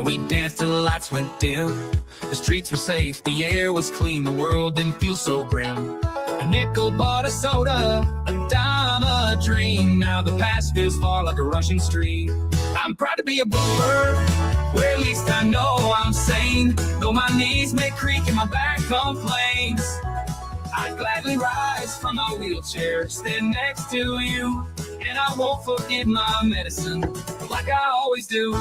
We danced till the lights went dim. The streets were safe, the air was clean, the world didn't feel so grim. A nickel bought a soda, a dime a dream. Now the past feels far like a rushing stream. I'm proud to be a boomer, where at least I know I'm sane. Though my knees may creak and my back complains, I'd gladly rise from my wheelchair, stand next to you, and I won't forget my medicine like I always do.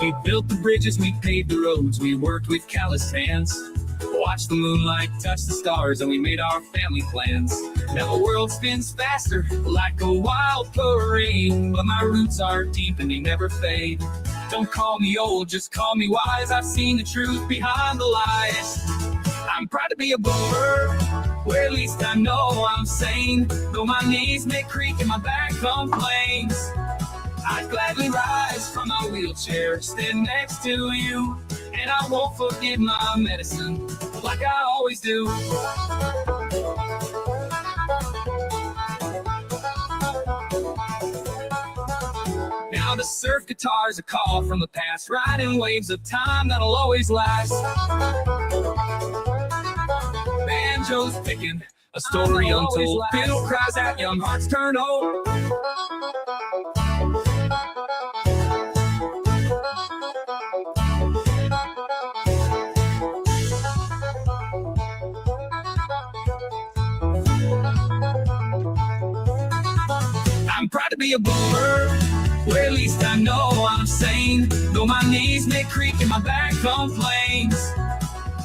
We built the bridges, we paved the roads, we worked with calloused hands, watched the moonlight touch the stars, and we made our family plans. Now the world spins faster like a wild parade, but my roots are deep and they never fade. Don't call me old, just call me wise. I've seen the truth behind the lies. I'm proud to be a boomer, where at least I know I'm sane. Though my knees may creak and my back complains, I'd gladly rise from my wheelchair, stand next to you, and I won't forget my medicine like I always do. Now the surf guitar's a call from the past, riding waves of time that'll always last. Banjo's picking a story untold, fiddle cries out, young hearts turn old. I'm proud to be a boomer, where at least I know I'm sane. Though my knees may creak and my back complains,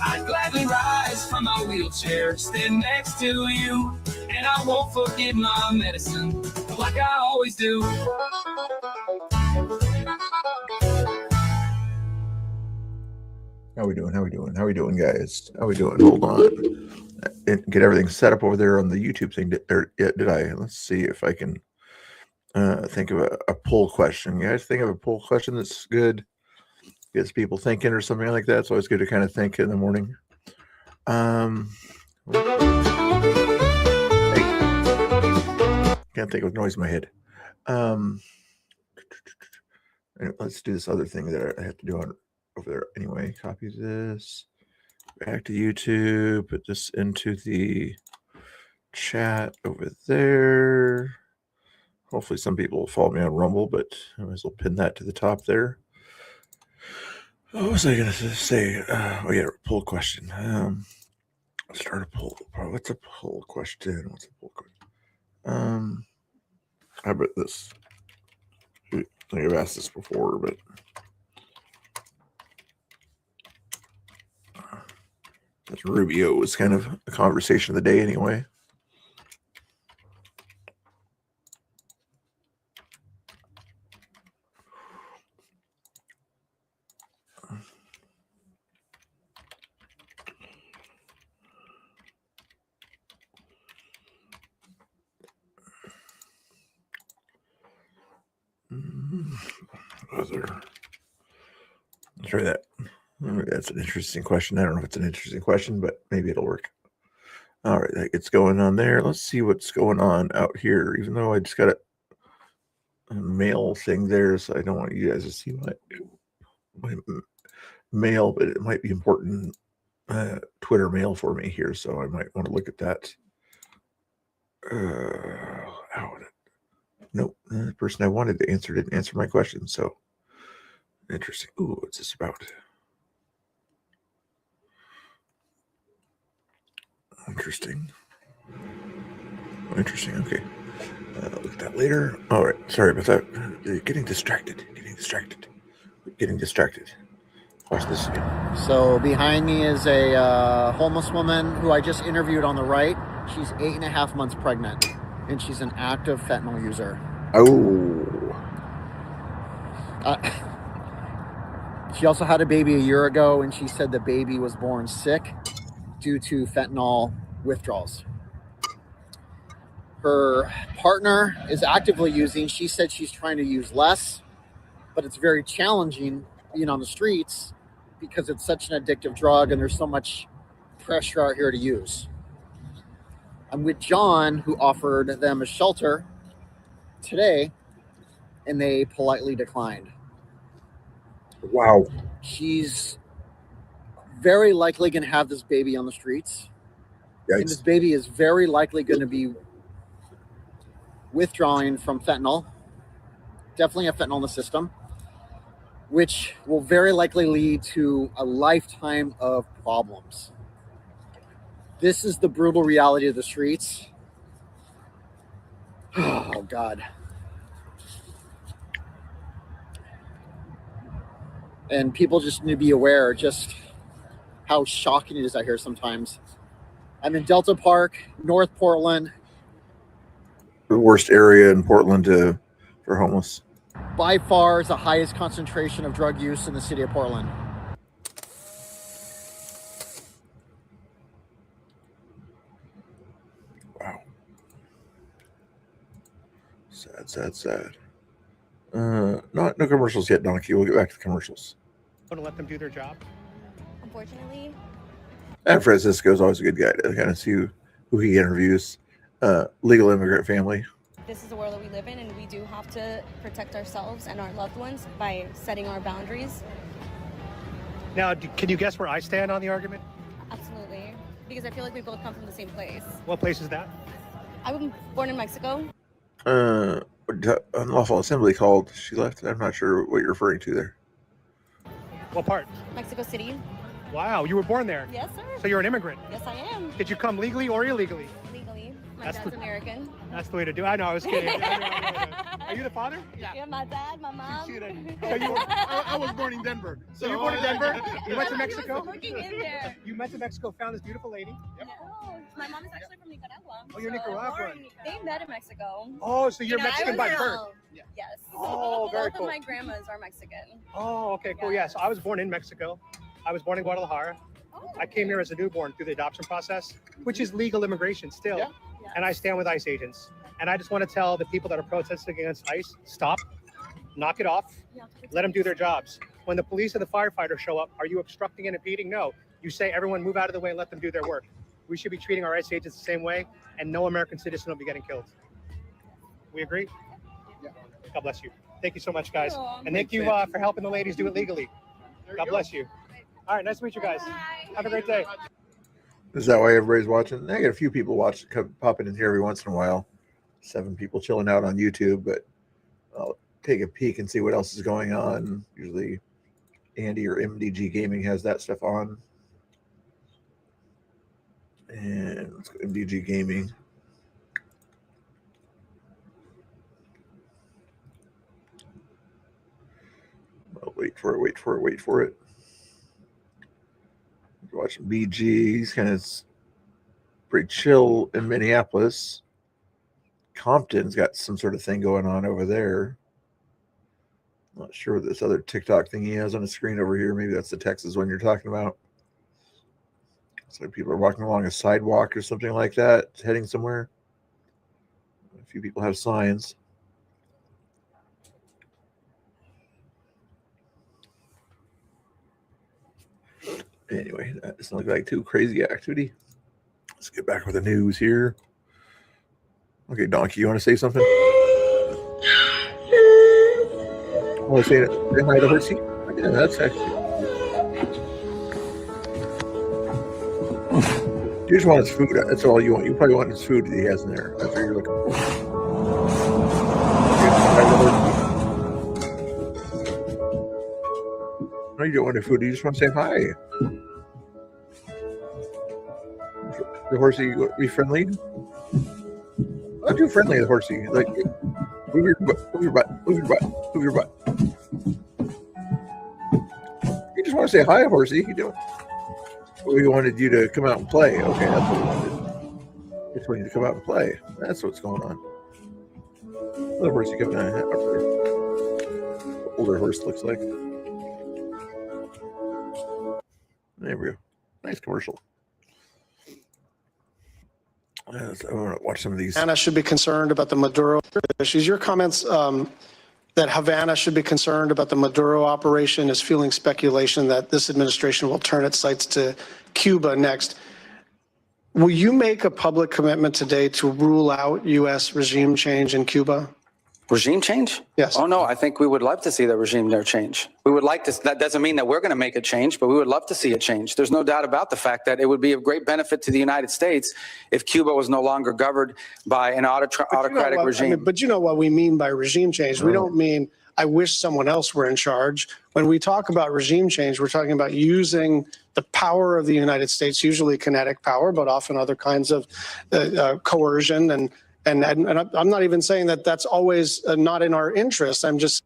I'd gladly rise from my wheelchair, stand next to you, and I won't forget my medicine like I always do. How we doing, guys? How we doing? Hold on. Get everything set up over there on the YouTube thing. Did I? Let's see if I can think of a poll question. You guys think of a poll question that's good? Gets people thinking or something like that. It's always good to kind of think in the morning. Can't think of noise in my head. Let's do this other thing that I have to do over there anyway. Copy this back to YouTube. Put this into the chat over there. Hopefully some people will follow me on Rumble, but I might as well pin that to the top there. What was I going to say? Poll question. Start a poll. What's a poll question? How about this? I think I've asked this before, but that's Rubio was kind of a conversation of the day anyway. Let's try that. That's an interesting question. I don't know if it's an interesting question, but maybe it'll work. All right, that gets going on there. Let's see what's going on out here. Even though I just got a mail thing there, so I don't want you guys to see my mail, but it might be important Twitter mail for me here, so I might want to look at that. Nope, the person I wanted to answer didn't answer my question, so interesting. Ooh, what's this about? Interesting. Okay. Look at that later. All right. Sorry about that. Getting distracted. Watch this again. So behind me is a homeless woman who I just interviewed on the right. She's 8.5 months pregnant, and she's an active fentanyl user. Oh. She also had a baby a year ago, and she said the baby was born sick due to fentanyl withdrawals. Her partner is actively using. She said she's trying to use less, but it's very challenging being on the streets because it's such an addictive drug and there's so much pressure out here to use. I'm with John, who offered them a shelter today, and they politely declined. Wow. She's very likely going to have this baby on the streets. And this Yikes. baby is very likely going to be withdrawing from fentanyl. Definitely have fentanyl in the system, which will very likely lead to a lifetime of problems. This is the brutal reality of the streets. Oh, God. And people just need to be aware just how shocking it is out here sometimes. I'm in Delta Park, North Portland. The worst area in Portland for homeless. By far is the highest concentration of drug use in the city of Portland. Wow. Sad. No commercials yet, Donkey. We'll get back to the commercials. Want to let them do their job? Unfortunately, And Francisco's always a good guy to kind of see who he interviews. Legal immigrant family. this is the world that we live in, and we do have to protect ourselves and our loved ones by setting our boundaries. Now, can you guess where I stand on the argument? Absolutely. Because I feel like we both come from the same place. What place is that? I was born in Mexico. Unlawful assembly called. She left. I'm not sure what you're referring to there. What part? Mexico City. Wow, you were born there. Yes, sir. So you're an immigrant. Yes, I am. Did you come legally or illegally? Legally. My That's dad's the- American. That's the way to do it. I know, I was kidding. Are you the father? Yeah, my dad, my mom. So I was born in Denver. So you were born in Denver? You went to Mexico? He was looking in there. You went to Mexico, found this beautiful lady. No, my mom is actually from Nicaragua. Oh, you're So Nicaraguan. They met in Mexico. Oh, so you're You know, Mexican by birth. Yes. Oh, very Both cool. of my grandmas are Mexican. Oh, okay, cool. Yeah, so I was born in Mexico. I was born in Guadalajara. Oh. I came here as a newborn through the adoption process, which is legal immigration still. Yes. And I stand with ICE agents. And I just want to tell the people that are protesting against ICE, stop, knock it off, let them do their jobs. When the police and the firefighters show up, are you obstructing and impeding? No. You say, everyone move out of the way and let them do their work. We should be treating our ICE agents the same way, and no American citizen will be getting killed. We agree? Yeah. God bless you. Thank you so much, guys. Oh, And thank you for helping the ladies do it legally. God bless you. All right, nice to meet you guys. Have a great day. Is that why everybody's watching? I get a few people popping in here every once in a while. 7 people chilling out on YouTube, but I'll take a peek and see what else is going on. Usually Andy or MDG Gaming has that stuff on. And let's go MDG Gaming. I'll wait for it. Watching BG. He's kind of pretty chill in Minneapolis. Compton's got some sort of thing going on over there. Not sure what this other TikTok thing he has on the screen over here. Maybe that's the Texas one you're talking about. So people are walking along a sidewalk or something like that, heading somewhere. A few people have signs. Anyway, that doesn't look like too crazy activity. Let's get back with the news here. Okay, Donkey, you want to say something? Want to say hi to Horsey? Yeah, that's actually. You just want his food. That's all you want. You probably want his food that he has in there. That's what you're looking for. No, you don't want the food. You just want to say hi. The horsey, be friendly. Not too friendly, the horsey. Like, move your butt, move your butt, move your butt, move your butt. You just want to say hi, horsey. You don't. We wanted you to come out and play. Okay, that's what we wanted. Just wanted you to come out and play. That's what's going on. Another horsey coming out. Older horse looks like. There we go. Nice commercial. I want to watch some of these. Havana should be concerned about the Maduro issues. Your comments that Havana should be concerned about the Maduro operation is fueling speculation that this administration will turn its sights to Cuba next. Will you make a public commitment today to rule out U.S. regime change in Cuba? Regime change? Yes. Oh, no, I think we would love to see the regime there change. We would like to, that doesn't mean that we're going to make a change, but we would love to see it change. There's no doubt about the fact that it would be of great benefit to the United States if Cuba was no longer governed by an autocratic regime. But you know what we mean by regime change. We don't mean, I wish someone else were in charge. When we talk about regime change, we're talking about using the power of the United States, usually kinetic power, but often other kinds of coercion. And I'm not even saying that that's always not in our interest. I'm just.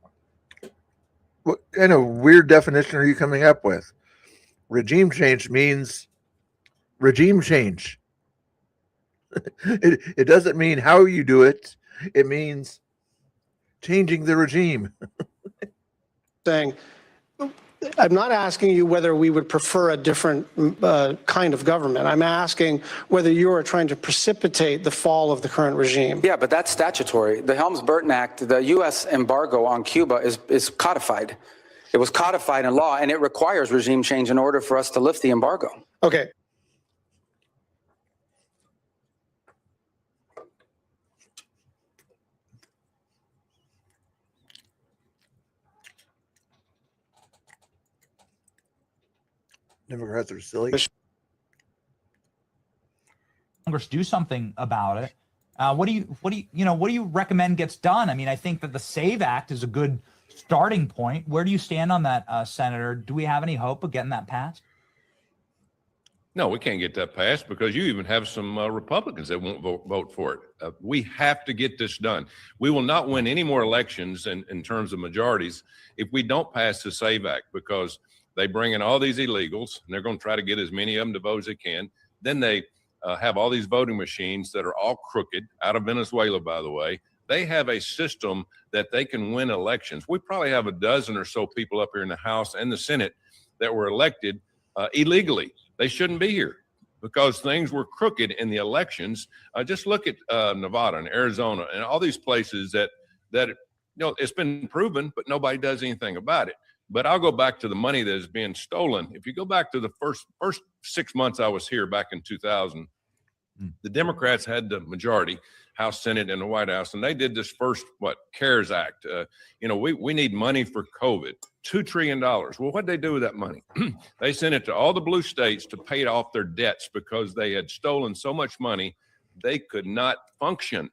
What kind of weird definition are you coming up with? Regime change means regime change. It doesn't mean how you do it. It means changing the regime. Saying, I'm not asking you whether we would prefer a different kind of government. I'm asking whether you are trying to precipitate the fall of the current regime. Yeah, but that's statutory. The Helms-Burton Act, the U.S. embargo on Cuba is codified. It was codified in law, and it requires regime change in order for us to lift the embargo. Okay. Democrats are silly. Congress do something about it. What do you recommend gets done? I mean, I think that the SAVE Act is a good starting point. Where do you stand on that, Senator? Do we have any hope of getting that passed? No, we can't get that passed because you even have some Republicans that won't vote for it. We have to get this done. We will not win any more elections in terms of majorities if we don't pass the SAVE Act, because they bring in all these illegals and they're going to try to get as many of them to vote as they can. Then they have all these voting machines that are all crooked, out of Venezuela, by the way. They have a system that they can win elections. We probably have a dozen or so people up here in the House and the Senate that were elected illegally. They shouldn't be here because things were crooked in the elections. Just look at Nevada and Arizona and all these places that it's been proven, but nobody does anything about it. But I'll go back to the money that is being stolen. If you go back to the first 6 months I was here back in 2000, the Democrats had the majority, House, Senate, and the White House, and they did this first, CARES Act. We need money for COVID, $2 trillion. Well, what'd they do with that money? They sent it to all the blue states to pay off their debts because they had stolen so much money, they could not function.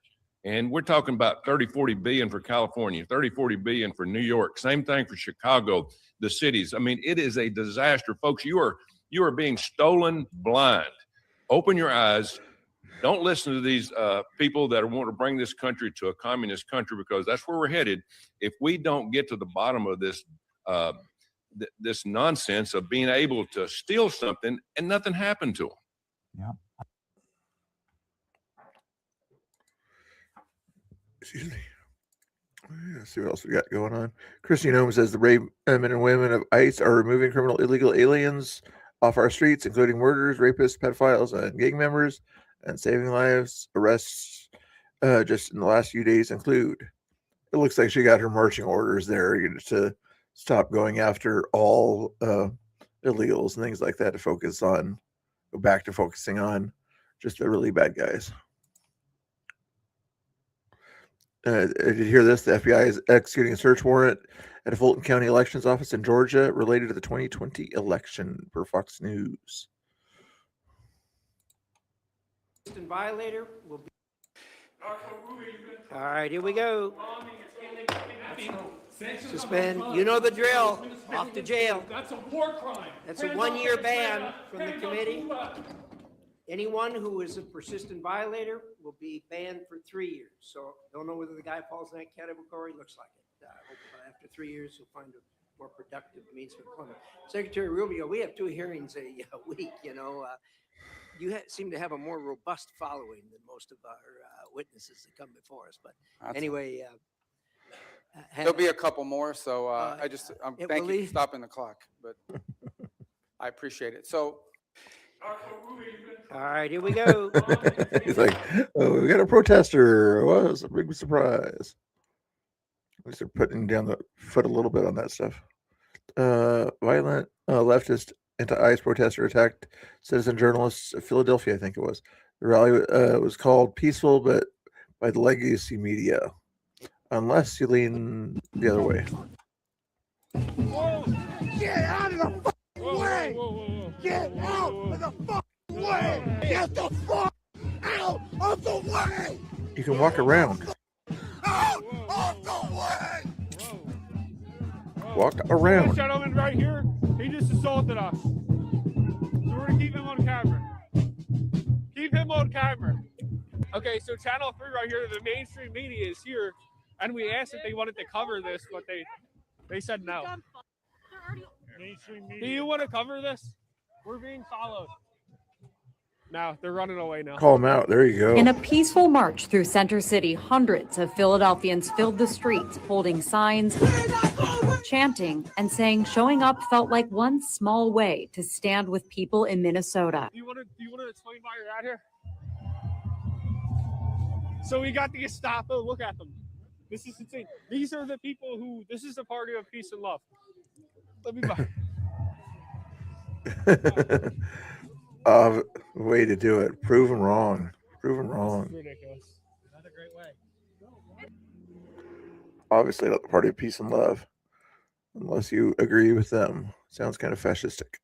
And we're talking about 30, 40 billion for California, 30, 40 billion for New York. Same thing for Chicago, the cities. I mean, it is a disaster. Folks, you are being stolen blind. Open your eyes. Don't listen to these people that want to bring this country to a communist country, because that's where we're headed. If we don't get to the bottom of this, this nonsense of being able to steal something and nothing happened to them. Yeah. Excuse me. Let's see what else we got going on. Christine Holmes says the brave men and women of ICE are removing criminal illegal aliens off our streets, including murderers, rapists, pedophiles, and gang members, and saving lives. Arrests just in the last few days include. It looks like she got her marching orders there to stop going after all illegals and things like that, to go back to focusing on just the really bad guys. Did you hear this? The FBI is executing a search warrant at a Fulton County Elections Office in Georgia related to the 2020 election, per Fox News. Violator will be. All right, here we go. Suspend. You know the drill. Off to jail. That's a war crime. That's a one-year ban from the committee. Anyone who is a persistent violator will be banned for 3 years. So don't know whether the guy falls in that category. Looks like it. I hope after 3 years he'll find a more productive means of employment. Secretary Rubio, we have 2 hearings a week. You seem to have a more robust following than most of our witnesses that come before us. But anyway, There'll be a couple more. So thank you for stopping the clock, but I appreciate it. So. All right, here we go. He's like, oh, we got a protester. Well, it's a big surprise. At least they're putting down the foot a little bit on that stuff. Violent leftist anti-ICE protester attacked citizen journalists of Philadelphia, I think it was. The rally was called peaceful, but by the legacy media, unless you lean the other way. Get out of the fucking way! Get out of the fucking way! Get the fuck out of the way! You can walk around. Out of the way! Walk around. This gentleman right here, he just assaulted us. So we're gonna keep him on camera. Keep him on camera. Okay, so Channel 3 right here, the mainstream media is here, and we asked if they wanted to cover this, but they said no. Do you want to cover this? We're being followed. No, they're running away now. Call them out. There you go. In a peaceful march through Center City, hundreds of Philadelphians filled the streets, holding signs, chanting, and saying showing up felt like one small way to stand with people in Minnesota. Do you want to explain why you're out here? So we got the Gestapo. Look at them. This is insane. These are the people who. This is the party of peace and love. Let me buy. Way to do it. Prove them wrong. Prove them wrong. Ridiculous. Another great way. Obviously not the party of peace and love, unless you agree with them. Sounds kind of fascistic.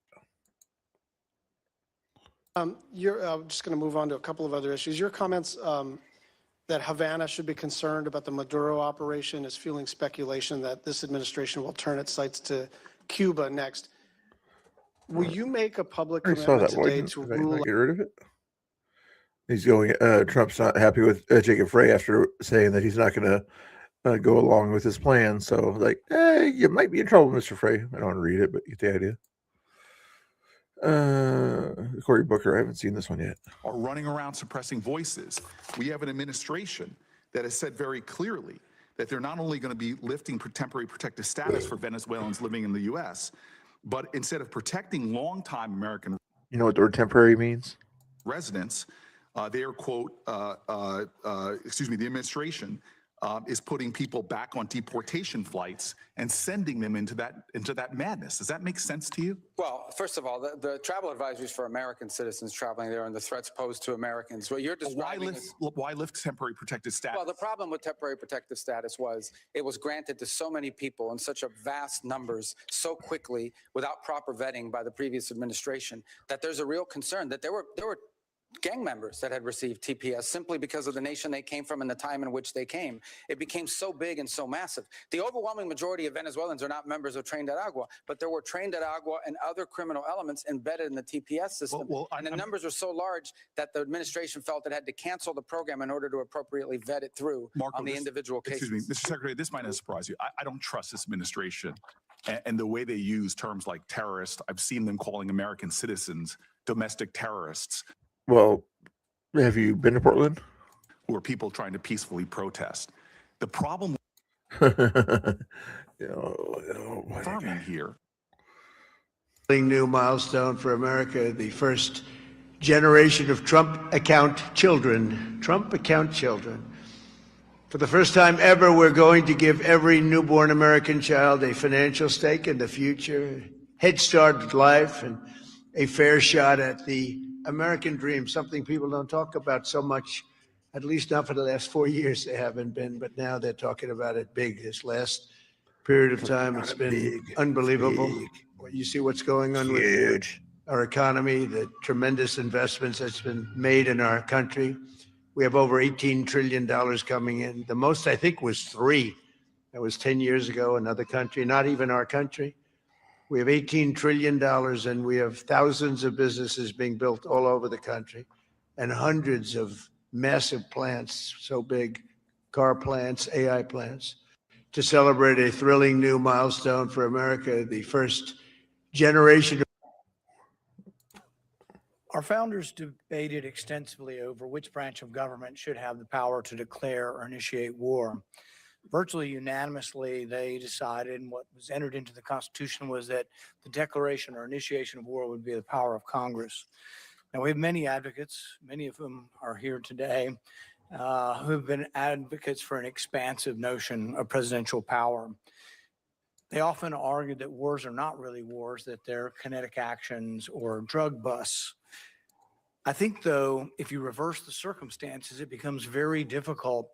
You're just going to move on to a couple of other issues. Your comments that Havana should be concerned about the Maduro operation is fueling speculation that this administration will turn its sights to Cuba next. Will you make a public I saw commitment that. today Why to didn't rule? I get rid of it? He's going. Trump's not happy with Jacob Frey after saying that he's not going to go along with his plan. So, like, you might be in trouble, Mr. Frey. I don't want to read it, but you get the idea. Cory Booker, I haven't seen this one yet. Are running around suppressing voices. We have an administration that has said very clearly that they're not only going to be lifting temporary protective status for Venezuelans living in the U.S., but instead of protecting longtime American You know what the word temporary means? residents, they are, quote, the administration is putting people back on deportation flights and sending them into that madness. Does that make sense to you? Well, first of all, the travel advisories for American citizens traveling there and the threats posed to Americans. What you're describing Why lift temporary protective status? Well, the problem with temporary protective status was it was granted to so many people in such a vast numbers so quickly without proper vetting by the previous administration that there's a real concern that there were gang members that had received TPS simply because of the nation they came from and the time in which they came. It became so big and so massive. The overwhelming majority of Venezuelans are not members of Tren de Aragua, but there were Tren de Aragua and other criminal elements embedded in the TPS system. And the numbers are so large that the administration felt it had to cancel the program in order to appropriately vet it through on the individual cases. Excuse me, Mr. Secretary, this might not surprise you. I don't trust this administration and the way they use terms like terrorist. I've seen them calling American citizens domestic terrorists. Well, have you been to Portland? Who are people trying to peacefully protest. The problem farming here. New milestone for America, the first generation of Trump account children. Trump account children. For the first time ever, we're going to give every newborn American child a financial stake in the future, head start at life, and a fair shot at the American dream, something people don't talk about so much, at least not for the last 4 years they haven't been, but now they're talking about it big. This last period of time, it's been unbelievable. You see what's going on with our economy, the tremendous investments that's been made in our country. We have over $18 trillion coming in. The most, I think, was 3. That was 10 years ago, another country, not even our country. We have $18 trillion, and we have thousands of businesses being built all over the country and hundreds of massive plants, so big, car plants, AI plants, to celebrate a thrilling new milestone for America, the first generation. Our founders debated extensively over which branch of government should have the power to declare or initiate war. Virtually unanimously, they decided, and what was entered into the Constitution was that the declaration or initiation of war would be the power of Congress. Now, we have many advocates, many of whom are here today, who have been advocates for an expansive notion of presidential power. They often argue that wars are not really wars, that they're kinetic actions or drug busts. I think, though, if you reverse the circumstances, it becomes very difficult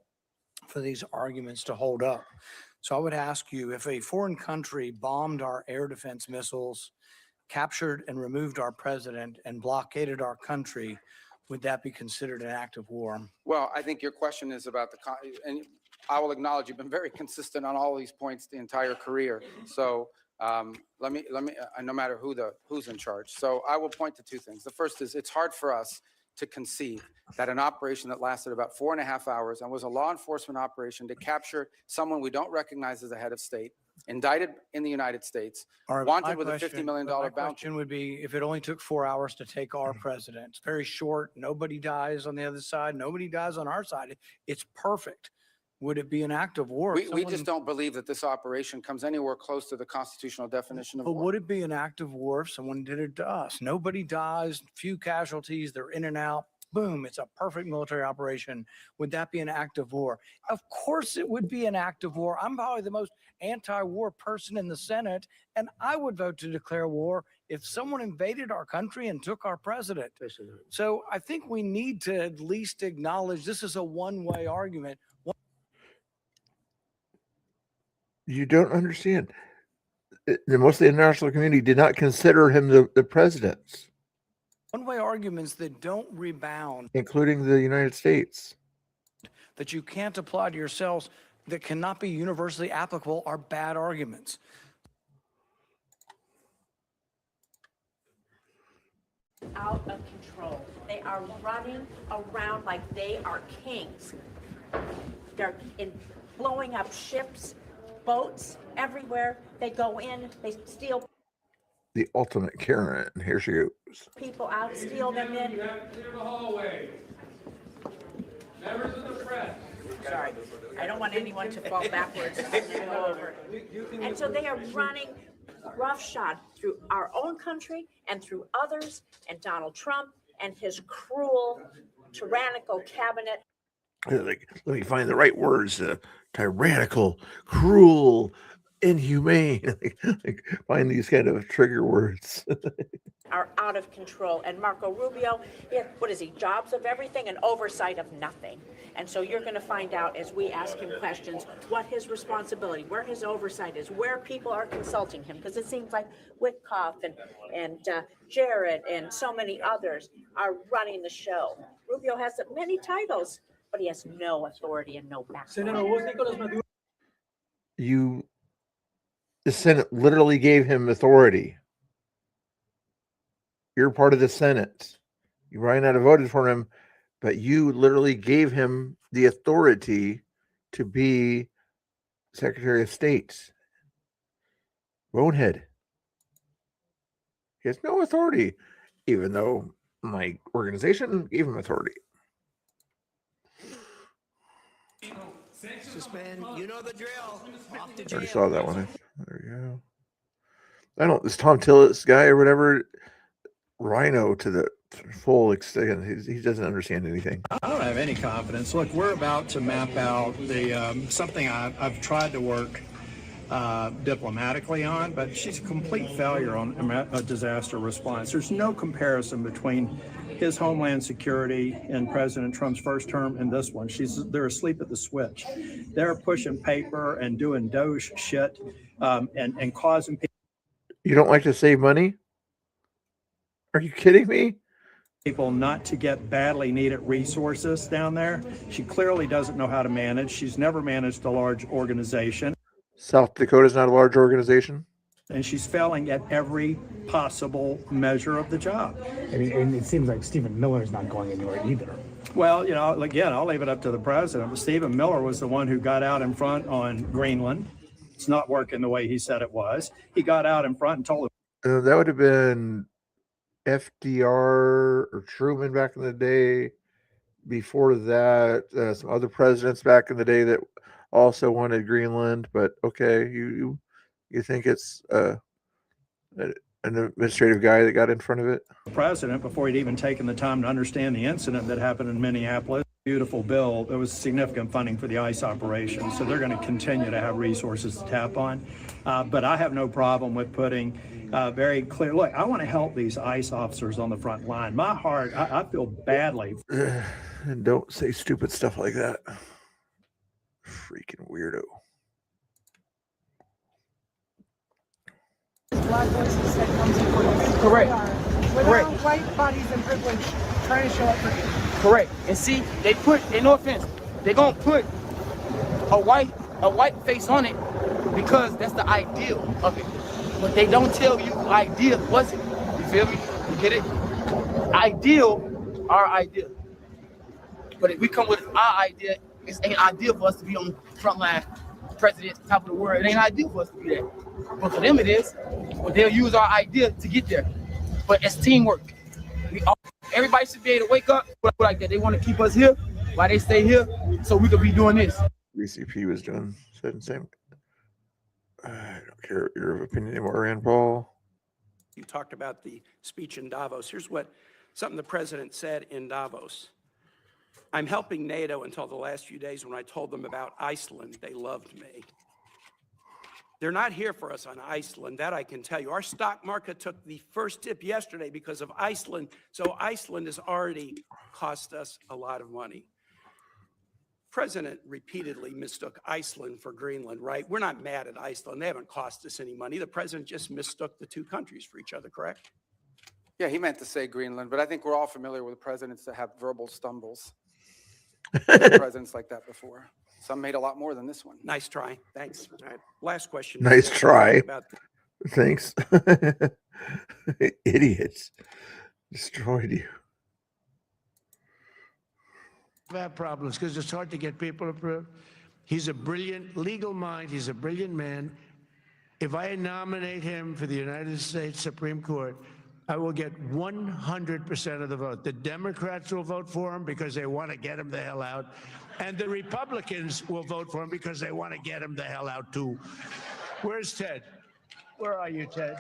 for these arguments to hold up. So I would ask you, if a foreign country bombed our air defense missiles, captured and removed our president, and blockaded our country, would that be considered an act of war? Well, I think your question is about and I will acknowledge you've been very consistent on all these points the entire career. So let me, no matter who's in charge. So I will point to two things. The first is it's hard for us to conceive that an operation that lasted about 4.5 hours and was a law enforcement operation to capture someone we don't recognize as a head of state, indicted in the United States, All right, wanted my with a $50 question- million my bounty. question would be, if it only took 4 hours to take our president, it's very short, nobody dies on the other side, nobody dies on our side, it's perfect. Would it be an act of war? if We someone- just don't believe that this operation comes anywhere close to the constitutional definition of But war. would it be an act of war if someone did it to us? Nobody dies, few casualties, they're in and out. Boom, it's a perfect military operation. Would that be an act of war? Of course it would be an act of war. I'm probably the most anti-war person in the Senate, and I would vote to declare war if someone invaded our country and took our president. So I think we need to at least acknowledge this is a one-way argument. You don't understand. Most of the international community did not consider him the president, One-way arguments that don't rebound, including the United States. that you can't apply to yourselves, that cannot be universally applicable, are bad arguments. Out of control. They are running around like they are kings. They're blowing up ships, boats, everywhere. They go in, they steal The ultimate Karen. Here she goes. people out, steal them in. Clear the hallway. Members of the press. Sorry, I don't want anyone to fall backwards and then go over. And so they are running roughshod through our own country and through others, and Donald Trump and his cruel, tyrannical cabinet. Like, let me find the right words. Tyrannical, cruel, inhumane. Like, find these kind of trigger words. Are out of control. And Marco Rubio, what is he? Jobs of everything and oversight of nothing. And so you're going to find out as we ask him questions what his responsibility, where his oversight is, where people are consulting him. Because it seems like Witkoff and Jared and so many others are running the show. Rubio has many titles, but he has no authority and no backbone. The Senate literally gave him authority. You're part of the Senate. You might not have voted for him, but you literally gave him the authority to be Secretary of State. Bonehead. He has no authority, even though my organization gave him authority. Suspend. You know the drill. Off to I already jail. saw that one. There we go. I don't, this Tom Tillis guy or whatever, Rhino to the full extent. He doesn't understand anything. I don't have any confidence. Look, we're about to map out the something I've tried to work diplomatically on, but she's a complete failure on a disaster response. There's no comparison between his Homeland Security in President Trump's first term and this one. They're asleep at the switch. They're pushing paper and doing Doge shit and causing people. You don't like to save money? Are you kidding me? People not to get badly needed resources down there. She clearly doesn't know how to manage. She's never managed a large organization. South Dakota is not a large organization. And she's failing at every possible measure of the job. I mean, and it seems like Stephen Miller's not going anywhere either. Well, you know, again, I'll leave it up to the president. But Stephen Miller was the one who got out in front on Greenland. It's not working the way he said it was. He got out in front and told him. That would have been FDR or Truman back in the day. Before that, some other presidents back in the day that also wanted Greenland. But okay, you think it's an administrative guy that got in front of it? The president, before he'd even taken the time to understand the incident that happened in Minneapolis. Beautiful bill. There was significant funding for the ICE operation, so they're going to continue to have resources to tap on. But I have no problem with putting very clear, look, I want to help these ICE officers on the front line. My heart, I feel badly. And don't say stupid stuff like that. Freaking weirdo. Black voices that comes in police. Correct. Without white bodies and privilege trying to show up for you. Correct. And see, no offense, they're gonna put a white face on it because that's the ideal of it. But they don't tell you ideal wasn't. You feel me? You get it? Ideal, our idea. But if we come with our idea, it ain't ideal for us to be on the front line, president, top of the world. It ain't ideal for us to be there. But for them it is. But they'll use our idea to get there. But it's teamwork. Everybody should be able to wake up like that. They want to keep us here while they stay here so we could be doing this. BCP was doing said the same. I don't care your opinion anymore, Rand Paul. You talked about the speech in Davos. Here's something the president said in Davos. I'm helping NATO until the last few days. When I told them about Iceland, they loved me. They're not here for us on Iceland, that I can tell you. Our stock market took the first dip yesterday because of Iceland. So Iceland has already cost us a lot of money. President repeatedly mistook Iceland for Greenland, right? We're not mad at Iceland. They haven't cost us any money. The president just mistook the two countries for each other, correct? Yeah, he meant to say Greenland, but I think we're all familiar with presidents that have verbal stumbles. Presidents like that before. Some made a lot more than this one. Nice try. Thanks. All right. Last question. Nice try. Thanks. Idiots. Destroyed you. Have problems because it's hard to get people approved. He's a brilliant legal mind. He's a brilliant man. If I nominate him for the United States Supreme Court, I will get 100% of the vote. The Democrats will vote for him because they want to get him the hell out. And the Republicans will vote for him because they want to get him the hell out too. Where's Ted? Where are you, Ted?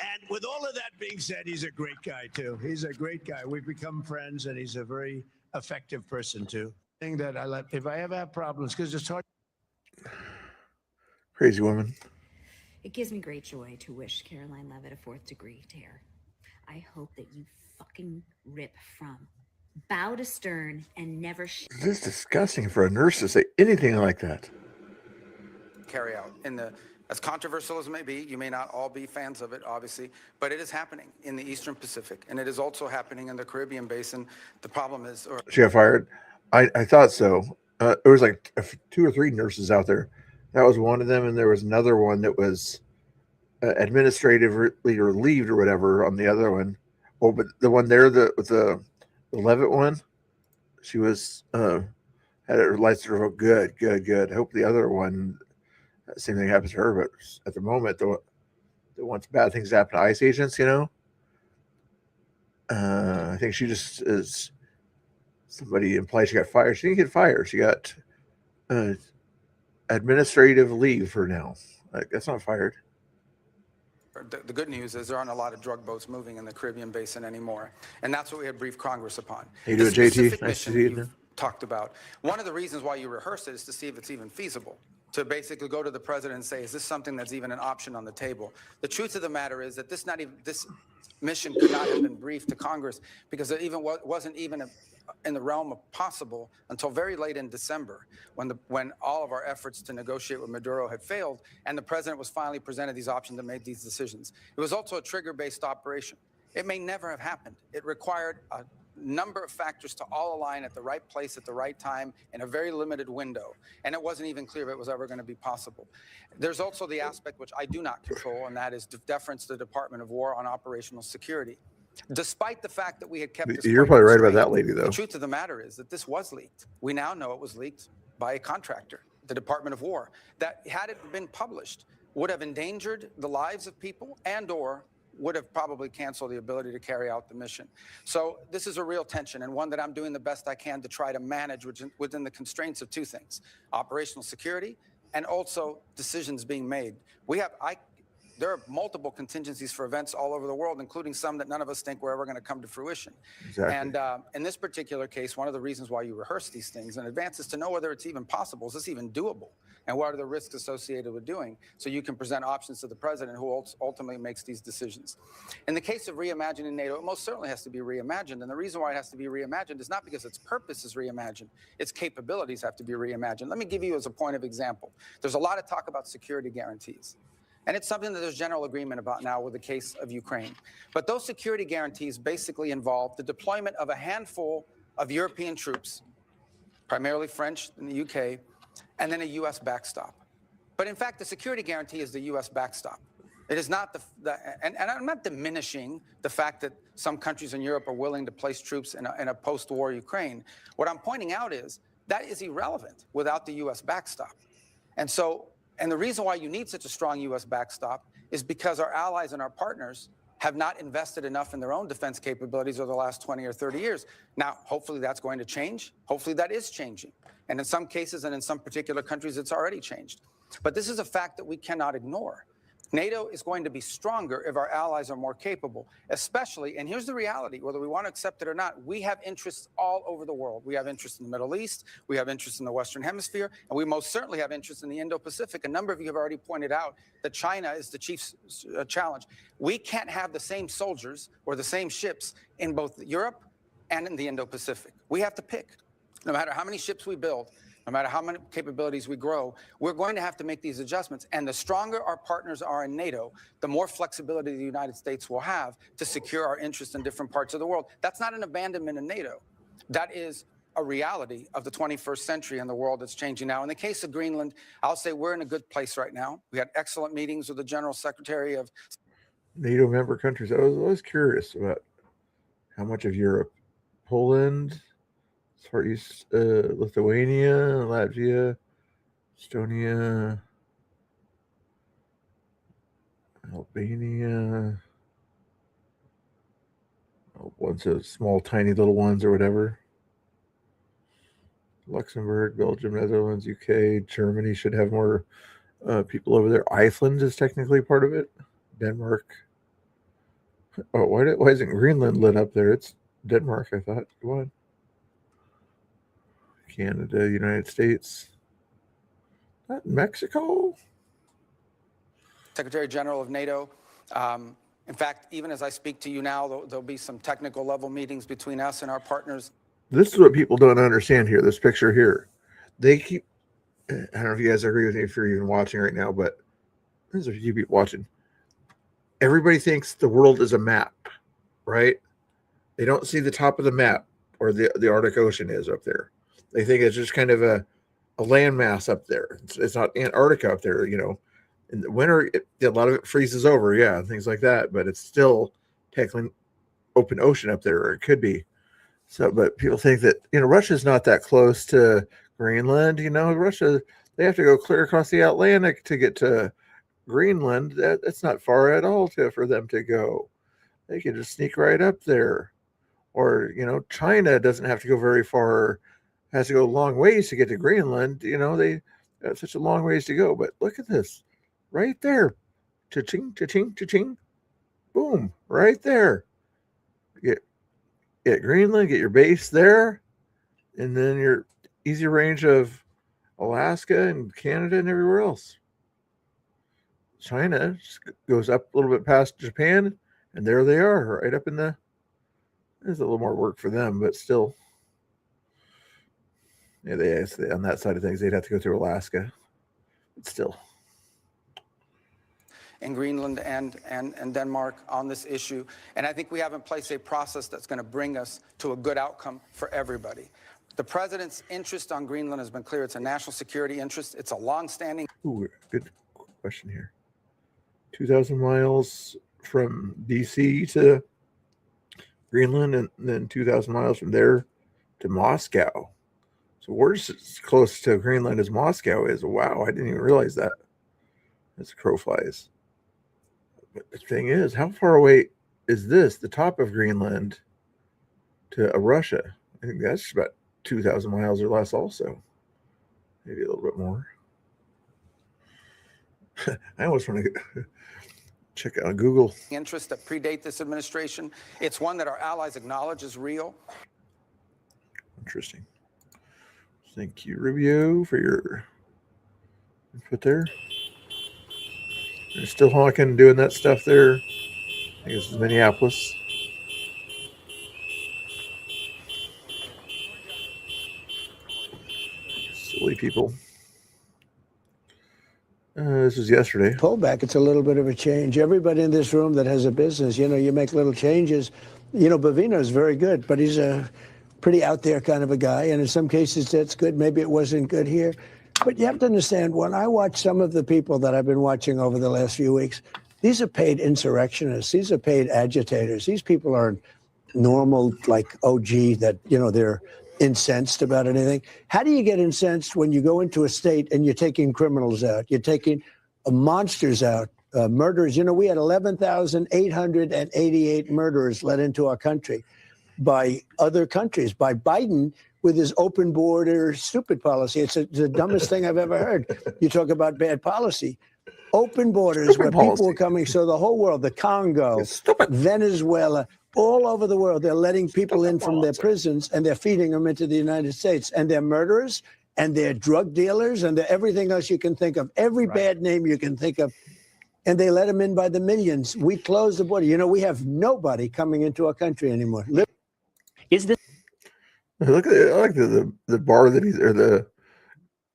And with all of that being said, he's a great guy too. He's a great guy. We've become friends and he's a very effective person too. Thing that I like, if I ever have problems, because it's hard. Crazy woman. It gives me great joy to wish Caroline Levitt a 4th degree tear. I hope that you fucking rip from bow to stern and never This is disgusting for a nurse to say anything like that. Carry out as controversial as it may be, you may not all be fans of it, obviously, but it is happening in the Eastern Pacific, and it is also happening in the Caribbean basin. The problem is, She got fired. I thought so. There was like 2 or 3 nurses out there. That was one of them, and there was another one that was administratively relieved or whatever on the other one. Oh, but the one there, with the Levitt one, she was had her lights her vote. Good. I hope the other one, same thing happens to her. But at the moment, the ones bad things happen to ICE agents, I think she just is. Somebody implied she got fired. She didn't get fired. She got administrative leave for now. That's not fired. the good news is there aren't a lot of drug boats moving in the Caribbean basin anymore. And that's what we had briefed Congress upon. How you doing, JT? Nice to see you. You've talked about. One of the reasons why you rehearse it is to see if it's even feasible. To basically go to the president and say, is this something that's even an option on the table? The truth of the matter is that this mission could not have been briefed to Congress because it wasn't even in the realm of possible until very late in December, when all of our efforts to negotiate with Maduro had failed, and the president was finally presented these options and made these decisions. It was also a trigger-based operation. It may never have happened. It required a number of factors to all align at the right place at the right time in a very limited window, and it wasn't even clear if it was ever going to be possible. There's also the aspect which I do not control, and that is deference to the Department of War on operational security. Despite the fact that we had kept this, you're probably right about that lady, though. The truth of the matter is that this was leaked. We now know it was leaked by a contractor, the Department of War, that had it been published would have endangered the lives of people and/or would have probably canceled the ability to carry out the mission. So this is a real tension, and one that I'm doing the best I can to try to manage within the constraints of two things: operational security and also decisions being made. there are multiple contingencies for events all over the world, including some that none of us think were ever going to come to fruition. Exactly. And in this particular case, one of the reasons why you rehearse these things in advance is to know whether it's even possible. Is this even doable? And what are the risks associated with doing? So you can present options to the president who ultimately makes these decisions. In the case of reimagining NATO, it most certainly has to be reimagined. And the reason why it has to be reimagined is not because its purpose is reimagined. Its capabilities have to be reimagined. Let me give you as a point of example. There's a lot of talk about security guarantees. And it's something that there's general agreement about now with the case of Ukraine. But those security guarantees basically involve the deployment of a handful of European troops, primarily French in the UK, and then a U.S. backstop. But in fact, the security guarantee is the U.S. backstop. It is not and I'm not diminishing the fact that some countries in Europe are willing to place troops in a post-war Ukraine. What I'm pointing out is that is irrelevant without the U.S. backstop. And the reason why you need such a strong U.S. backstop is because our allies and our partners have not invested enough in their own defense capabilities over the last 20 or 30 years. Now, hopefully that's going to change. Hopefully that is changing. And in some cases and in some particular countries, it's already changed. But this is a fact that we cannot ignore. NATO is going to be stronger if our allies are more capable, especially, and here's the reality, whether we want to accept it or not, we have interests all over the world. We have interests in the Middle East, we have interests in the Western Hemisphere, and we most certainly have interests in the Indo-Pacific. A number of you have already pointed out that China is the chief challenge. We can't have the same soldiers or the same ships in both Europe and in the Indo-Pacific. We have to pick. No matter how many ships we build, no matter how many capabilities we grow, we're going to have to make these adjustments. And the stronger our partners are in NATO, the more flexibility the United States will have to secure our interests in different parts of the world. That's not an abandonment of NATO. That is a reality of the 21st century and the world that's changing now. In the case of Greenland, I'll say we're in a good place right now. We had excellent meetings with the General Secretary of NATO member countries. I was always curious about how much of Europe, Poland, Far East, Lithuania, Latvia, Estonia, Albania, bunch of small, tiny little ones or whatever. Luxembourg, Belgium, Netherlands, UK, Germany should have more people over there. Iceland is technically part of it. Denmark. Oh, why isn't Greenland lit up there? It's Denmark, I thought. Come on. Canada, United States, not Mexico. Secretary General of NATO. In fact, even as I speak to you now, there'll be some technical level meetings between us and our partners. This is what people don't understand here. This picture here, they keep. I don't know if you guys agree with me if you're even watching right now, but this is if you keep watching. Everybody thinks the world is a map, right? They don't see the top of the map or the Arctic Ocean is up there. They think it's just kind of a landmass up there. It's not Antarctica up there, you know. In the winter, a lot of it freezes over, yeah, and things like that. But it's still technically open ocean up there, or it could be. So, but people think that, you know, Russia's not that close to Greenland. You know, Russia, they have to go clear across the Atlantic to get to Greenland. That's not far at all for them to go. They can just sneak right up there. Or, you know, China doesn't have to go very far. Has to go a long ways to get to Greenland. You know, they have such a long ways to go. But look at this right there. Cha-ching, cha-ching, cha-ching. Boom, right there. Get Greenland, get your base there, and then your easy range of Alaska and Canada and everywhere else. China just goes up a little bit past Japan, and there they are, right up in the. There's a little more work for them, but still. Yeah, they on that side of things, they'd have to go through Alaska, but still. In Greenland and Denmark on this issue. And I think we have in place a process that's going to bring us to a good outcome for everybody. The president's interest on Greenland has been clear. It's a national security interest. It's a longstanding. Ooh, good question here. 2,000 miles from DC to Greenland, and then 2,000 miles from there to Moscow. So we're just as close to Greenland as Moscow is. Wow, I didn't even realize that. As the crow flies. But the thing is, how far away is this, the top of Greenland, to Russia? I think that's about 2,000 miles or less also. Maybe a little bit more. I almost want to check out on Google. Interests that predate this administration. It's one that our allies acknowledge is real. Interesting. Thank you, Rubio, for your input there. They're still honking, doing that stuff there. I think this is Minneapolis. Silly people. This was yesterday. Pullback, it's a little bit of a change. Everybody in this room that has a business, you know, you make little changes. You know, Bavino is very good, but he's a pretty out there kind of a guy. And in some cases, that's good. Maybe it wasn't good here. But you have to understand, when I watch some of the people that I've been watching over the last few weeks, these are paid insurrectionists. These are paid agitators. These people aren't normal, like OG, that, you know, they're incensed about anything. How do you get incensed when you go into a state and you're taking criminals out? You're taking monsters out, murderers. You know, we had 11,888 murderers let into our country by other countries, by Biden with his open border stupid policy. It's the dumbest thing I've ever heard. You talk about bad policy. Open borders where people were coming. So the whole world, the Congo, Venezuela, all over the world, they're letting people in from their prisons and they're feeding them into the United States. And they're murderers and they're drug dealers and they're everything else you can think of, every bad name you can think of. And they let them in by the millions. We closed the border. You know, we have nobody coming into our country anymore. Is this? Look at it. I like the bar that he's, or the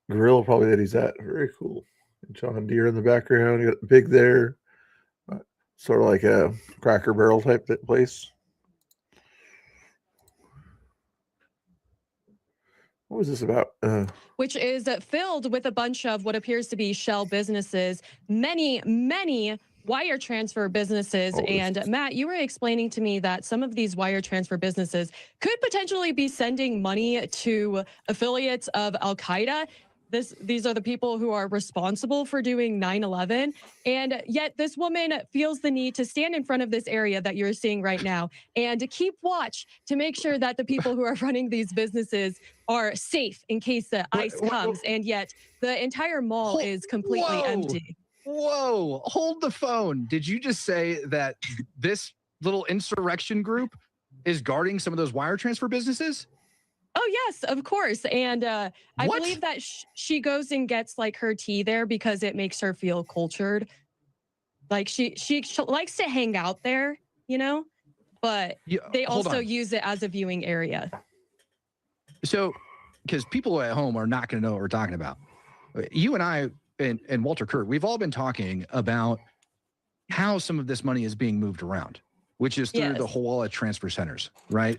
grill probably that he's at. Very cool. And John Deere in the background. You got the pig there. Sort of like a Cracker Barrel type place. What was this about? Which is filled with a bunch of what appears to be shell businesses, many wire transfer businesses. And Matt, you were explaining to me that some of these wire transfer businesses could potentially be sending money to affiliates of Al-Qaeda. These are the people who are responsible for doing 9/11. And yet this woman feels the need to stand in front of this area that you're seeing right now and to keep watch to make sure that the people who are running these businesses are safe in case the ICE comes. And yet the entire mall is completely empty. Whoa, hold the phone. Did you just say that this little insurrection group is guarding some of those wire transfer businesses? Oh, yes, of course. And I believe that she goes and gets like her tea there because it makes her feel cultured. Like she likes to hang out there, you know, but they also use it as a viewing area. So, because people at home are not going to know what we're talking about. You and I and Walter Kurt, we've all been talking about how some of this money is being moved around, which is through the Hawala transfer centers, right?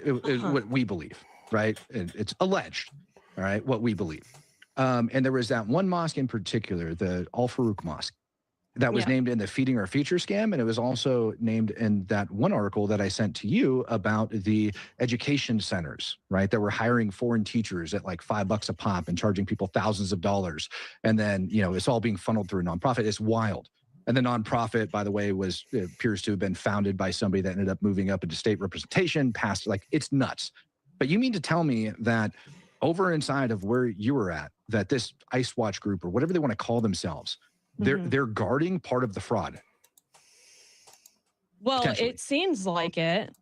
What we believe. Right? It's alleged, all right, what we believe. And there was that one mosque in particular, the Al Farouk Mosque, that was named in the Feeding Our Future scam. And it was also named in that one article that I sent to you about the education centers, right, that were hiring foreign teachers at like $5 a pop and charging people thousands of dollars. And then, you know, it's all being funneled through a nonprofit. It's wild. And the nonprofit, by the way, appears to have been founded by somebody that ended up moving up into state representation, past, like, it's nuts. But you mean to tell me that over inside of where you were at, that this ICE Watch group or whatever they want to call themselves, they're guarding part of the fraud? Well, it seems like it,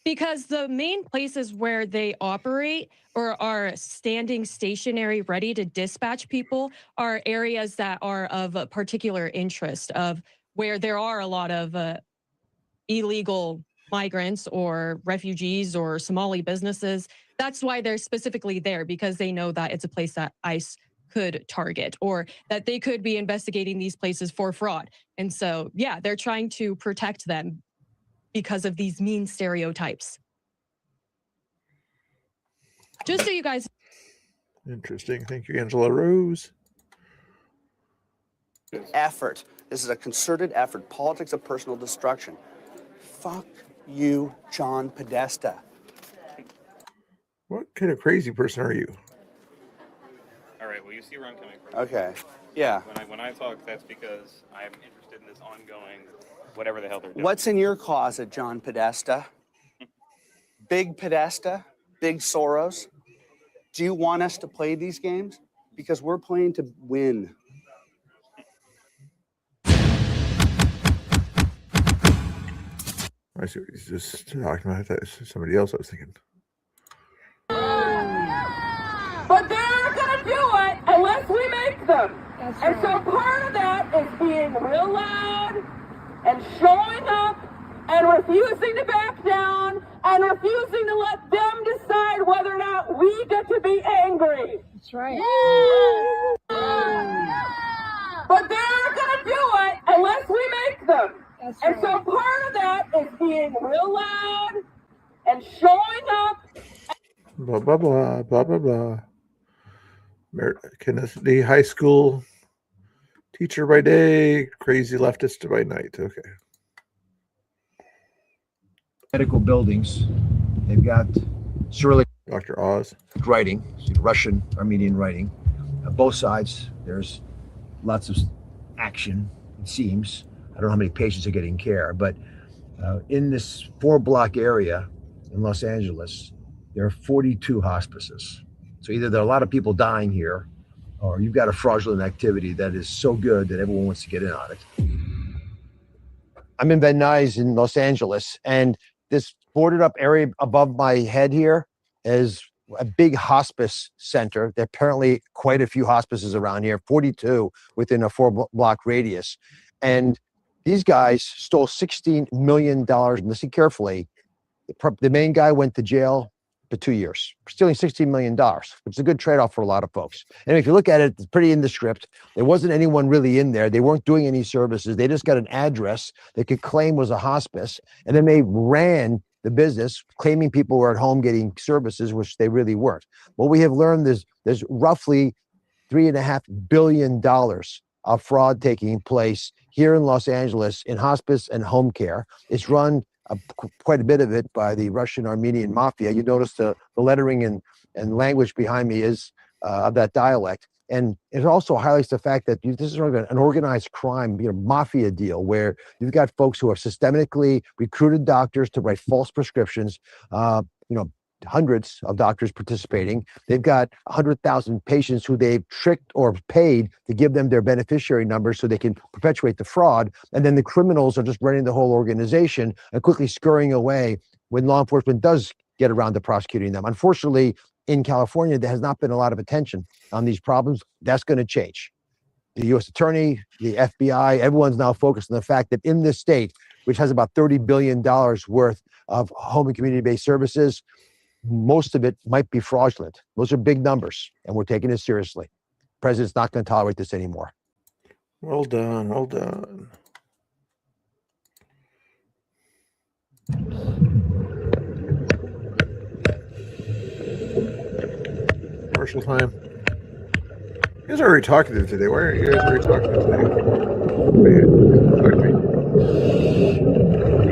because the main places where they operate or are standing stationary, ready to dispatch people, are areas that are of a particular interest, of where there are a lot of illegal migrants or refugees or Somali businesses. That's why they're specifically there, because they know that it's a place that ICE could target, or that they could be investigating these places for fraud. And so, yeah, they're trying to protect them because of these mean stereotypes. Just so you guys. Interesting. Thank you, Angela Rose. Effort. This is a concerted effort. Politics of personal destruction. Fuck you, John Podesta. What kind of crazy person are you? All right, well, you see where I'm coming from. Okay. Yeah. When I talk, that's because I'm interested in this ongoing, whatever the hell they're doing. What's in your closet, John Podesta? Big Podesta? Big Soros? Do you want us to play these games? Because we're playing to win. I see what he's just talking about. That was somebody else I was thinking. But they're gonna do it unless we make them. And so part of that is being real loud and showing up and refusing to back down and refusing to let them decide whether or not we get to be angry. That's right. But they're gonna do it unless we make them. And so part of that is being real loud and showing up. Blah, blah, blah, blah, blah, blah. Kennedy High School teacher by day, crazy leftist by night. Okay. Medical buildings. They've got Cyrillic Dr. Oz writing, Russian, Armenian writing. On both sides, there's lots of action, it seems. I don't know how many patients are getting care, but in this 4-block area in Los Angeles, there are 42 hospices. So either there are a lot of people dying here, or you've got a fraudulent activity that is so good that everyone wants to get in on it. I'm in Van Nuys in Los Angeles, and this boarded up area above my head here is a big hospice center. There are apparently quite a few hospices around here, 42 within a 4-block radius. And these guys stole $16 million. Listen carefully. The main guy went to jail for 2 years, for stealing $16 million, which is a good trade-off for a lot of folks. And if you look at it, it's pretty in the script. There wasn't anyone really in there. They weren't doing any services. They just got an address they could claim was a hospice. And then they ran the business, claiming people were at home getting services, which they really weren't. What we have learned is there's roughly $3.5 billion of fraud taking place here in Los Angeles in hospice and home care. It's run quite a bit of it by the Russian Armenian mafia. You notice the lettering and language behind me is of that dialect. And it also highlights the fact that this is an organized crime, mafia deal where you've got folks who have systematically recruited doctors to write false prescriptions, hundreds of doctors participating. They've got 100,000 patients who they've tricked or paid to give them their beneficiary numbers so they can perpetuate the fraud. And then the criminals are just running the whole organization and quickly scurrying away when law enforcement does get around to prosecuting them. Unfortunately, in California, there has not been a lot of attention on these problems. That's going to change. The U.S. Attorney, the FBI, everyone's now focused on the fact that in this state, which has about $30 billion worth of home and community-based services, most of it might be fraudulent. Those are big numbers, and we're taking it seriously. The president's not going to tolerate this anymore. Well done. Well done. Commercial time. You guys are already talking to them today. Why aren't you guys already talking to them today?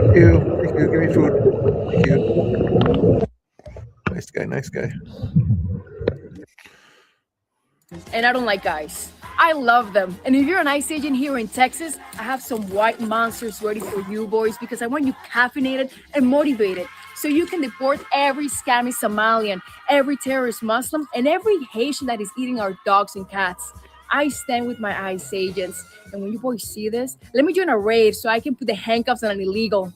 Thank you. Thank you. Give me food. Thank you. Nice guy. Nice guy. And I don't like guys. I love them. And if you're an ICE agent here in Texas, I have some white monsters ready for you boys because I want you caffeinated and motivated so you can deport every scammy Somalian, every terrorist Muslim, and every Haitian that is eating our dogs and cats. I stand with my ICE agents. And when you boys see this, let me join a raid so I can put the handcuffs on an illegal.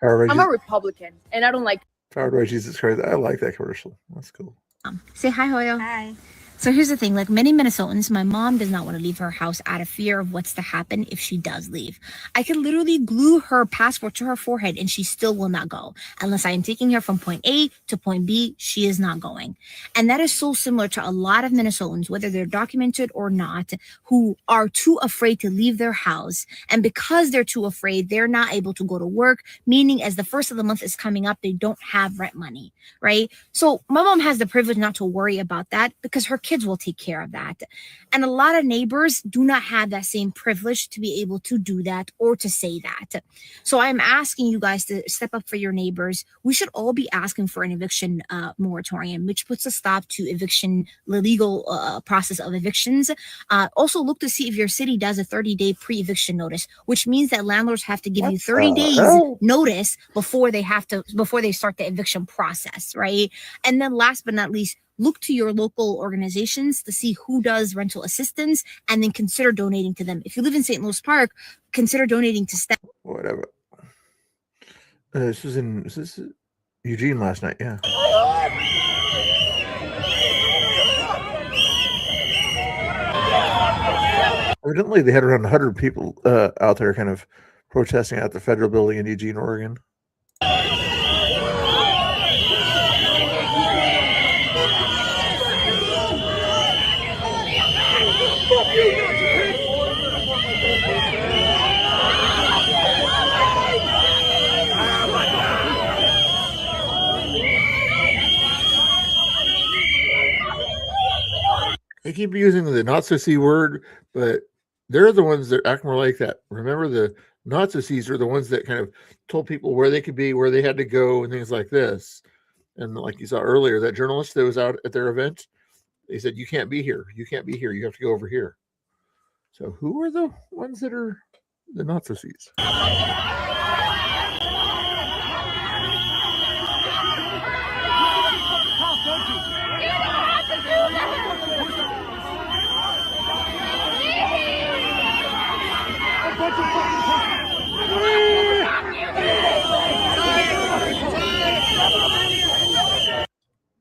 I'm a Republican, and I don't like. Powered by Jesus Christ. I like that commercial. That's cool. Say hi, Hoyo. Hi. So here's the thing, like many Minnesotans, my mom does not want to leave her house out of fear of what's to happen if she does leave. I could literally glue her passport to her forehead and she still will not go. Unless I am taking her from point A to point B, she is not going. And that is so similar to a lot of Minnesotans, whether they're documented or not, who are too afraid to leave their house. And because they're too afraid, they're not able to go to work, meaning as the first of the month is coming up, they don't have rent money, right? So my mom has the privilege not to worry about that because her kids will take care of that. And a lot of neighbors do not have that same privilege to be able to do that or to say that. So I'm asking you guys to step up for your neighbors. We should all be asking for an eviction moratorium, which puts a stop to eviction, the legal process of evictions. Also look to see if your city does a 30-day pre-eviction notice, which means that landlords have to give you 30 days notice before they start the eviction process, right? And then last but not least, look to your local organizations to see who does rental assistance and then consider donating to them. If you live in St. Louis Park, consider donating to STEM. Whatever. This is Eugene last night, yeah. Evidently, they had around 100 people out there kind of protesting at the federal building in Eugene, Oregon. They keep using the Nazi word, but they're the ones that act more like that. Remember, the Nazis are the ones that kind of told people where they could be, where they had to go, and things like this. And like you saw earlier, that journalist that was out at their event, they said, "You can't be here. You can't be here. You have to go over here." So who are the ones that are the Nazis?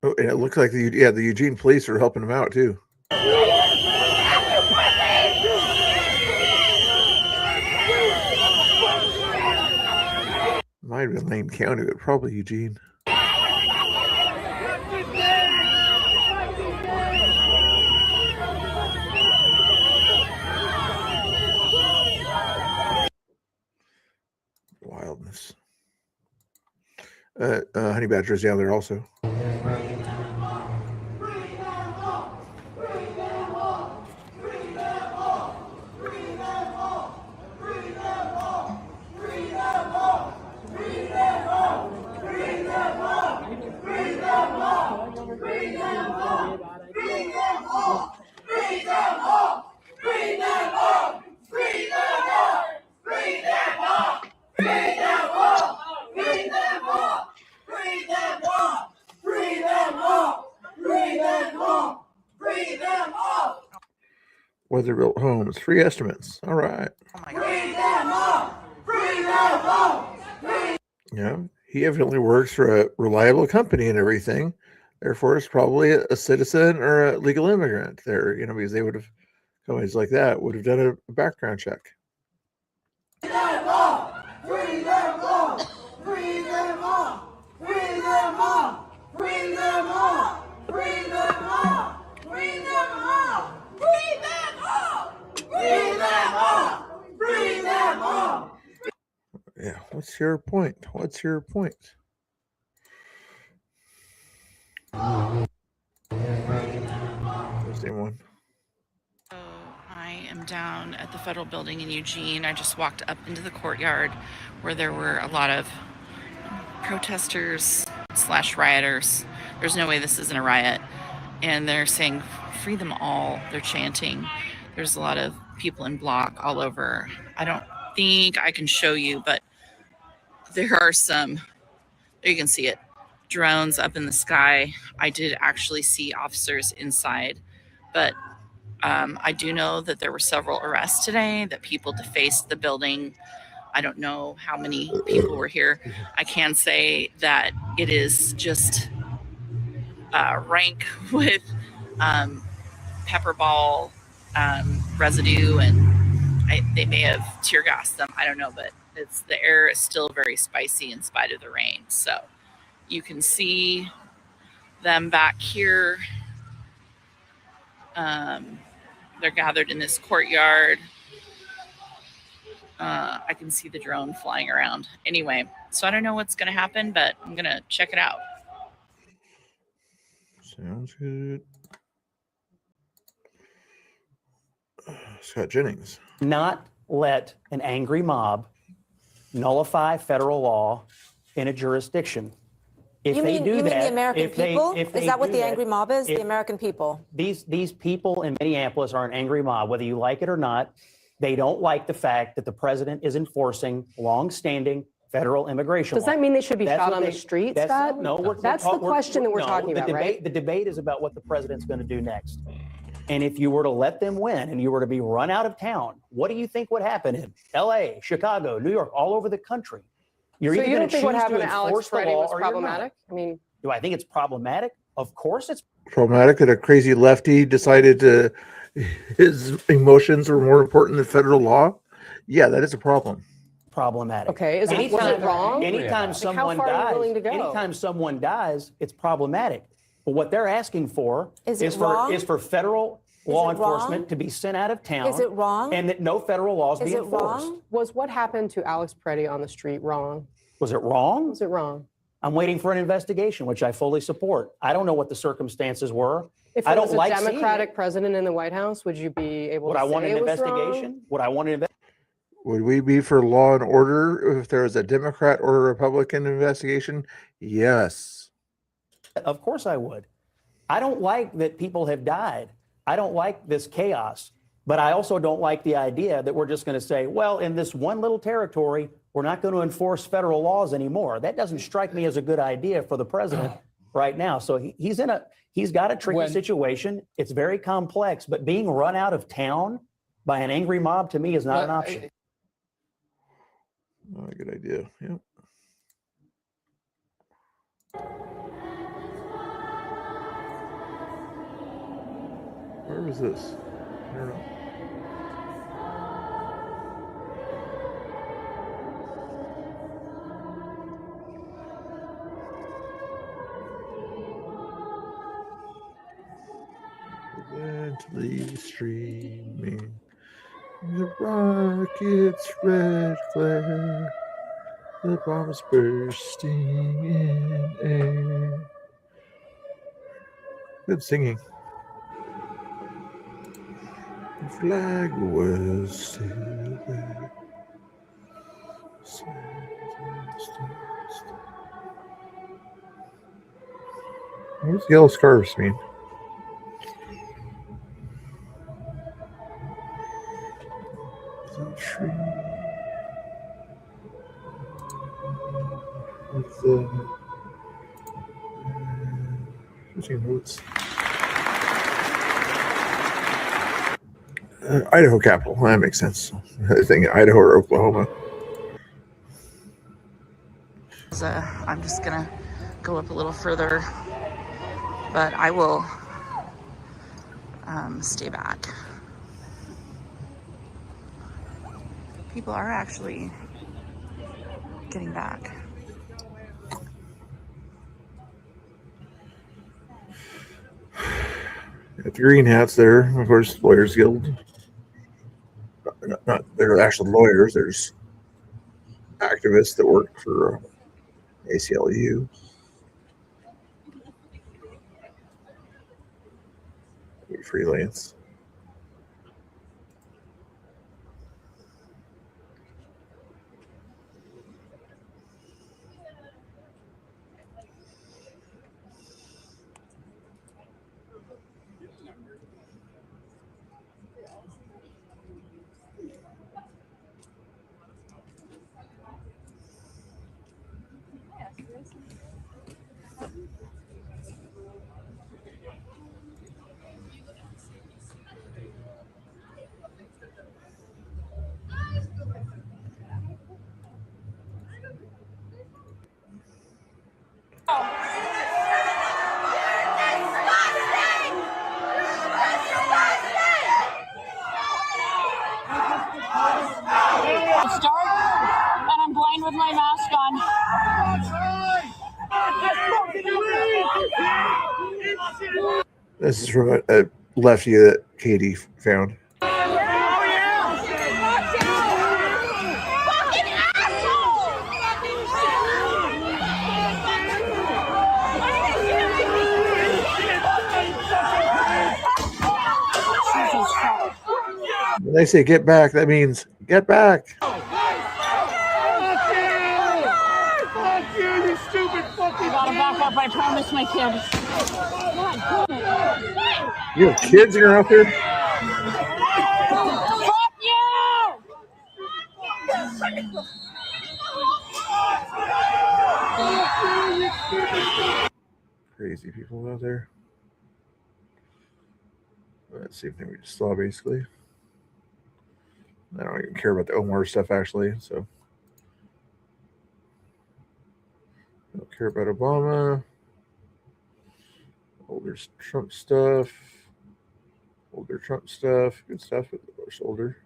Oh, and it looks like the Eugene police are helping him out too. Might have been Lane County, but probably Eugene. Wildness. Honey badgers down there also. Weather-built homes, free estimates. All right. Yeah, he evidently works for a reliable company and everything. Therefore, it's probably a citizen or a legal immigrant there, because they would have, companies like that would have done a background check. Yeah, what's your point? What's your point? There's one. I am down at the federal building in Eugene. I just walked up into the courtyard where there were a lot of protesters / rioters. There's no way this isn't a riot. And they're saying, free them all. They're chanting. There's a lot of people in block all over. I don't think I can show you, but there are some, there you can see it, drones up in the sky. I did actually see officers inside, but I do know that there were several arrests today, that people defaced the building. I don't know how many people were here. I can say that it is just rank with pepper ball residue, and they may have tear gassed them. I don't know, but the air is still very spicy in spite of the rain. So you can see them back here. They're gathered in this courtyard. I can see the drone flying around. Anyway, so I don't know what's going to happen, but I'm going to check it out. Sounds good. Scott Jennings. Not let an angry mob nullify federal law in a jurisdiction. If You they mean, do you mean that, the American if they- people? if Is they that what do the that- angry mob is? if- The American people. These people in Minneapolis are an angry mob, whether you like it or not. They don't like the fact that the president is enforcing longstanding federal immigration Does law. that mean they should be That's shot what on the they- street, that's- Scott? No, That's the question that we're talking about, right? The debate is about what the president's going to do next. And if you were to let them win and you were to be run out of town, what do you think would happen in LA, Chicago, New York, all over the country? You're So either you going don't to think choose what to happened to Alex enforce the Freddie law was or you're not. problematic? I mean, Do I think it's problematic? Of course it's Problematic that a crazy lefty decided to his emotions were more important than federal law. Yeah, that is a problem. problematic. okay, was it wrong? Anytime Like, someone how far are you willing dies, to go? anytime someone dies, it's problematic. But what they're asking for Is it is wrong? for federal law it wrong? enforcement to be sent out of town. Is it wrong? And that no federal laws be enforced. Was what happened to Alex Preddy on the street wrong? Was it wrong? Was it wrong? I'm waiting for an investigation, which I fully support. I don't know what the circumstances were. If I it don't was a like seeing it. Democratic president in the White House, would you be able Would to I say want an it was wrong? investigation? Would I want an investigation? Would we be for law and order if there was a Democrat or a Republican investigation? Yes. Of course I would. I don't like that people have died. I don't like this chaos. But I also don't like the idea that we're just going to say, well, in this one little territory, we're not going to enforce federal laws anymore. That doesn't strike me as a good idea for the president right now. So he's got a tricky situation. It's very complex, but being run out of town by an angry mob to me is not an option. Oh, good idea. Yeah. Where was this? I don't know. Gently streaming, the rocket's red glare, the bombs bursting in air. Good singing. The flag was still there. What does yellow scarves mean? The tree with the switching roots. Idaho capital. That makes sense. I think Idaho or Oklahoma. So I'm just gonna go up a little further, but I will stay back. People are actually getting back. Got the green hats there, of course, Lawyers Guild. Not they're actual lawyers. There's activists that work for ACLU. We freelance. It's dark and I'm blind with my mask on. This is from a lefty that Katie found. When they say get back, that means get back. Fuck you, you stupid fucking. I gotta back up, I promise my kids. You have kids that are out there? Fuck you! Crazy people out there. That's the same thing we just saw, basically. I don't even care about the Omar stuff, actually. So, don't care about Obama. Older Trump stuff. Older Trump stuff. Good stuff. But older.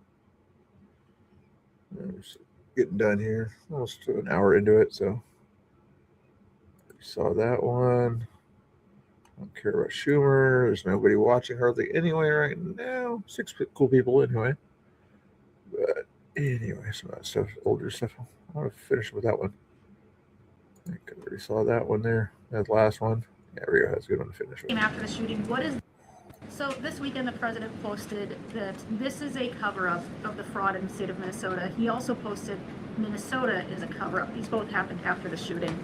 Just getting done here. Almost an hour into it, so. Saw that one. Don't care about Schumer. There's nobody watching hardly anyway right now. 6 cool people anyway. But anyway, some of that stuff, older stuff. I want to finish with that one. I think I already saw that one there. That last one. Yeah, Rio has a good one to finish with. After the shooting, what is... So this weekend, the president posted that this is a cover-up of the fraud in the state of Minnesota. He also posted Minnesota is a cover-up. These both happened after the shooting.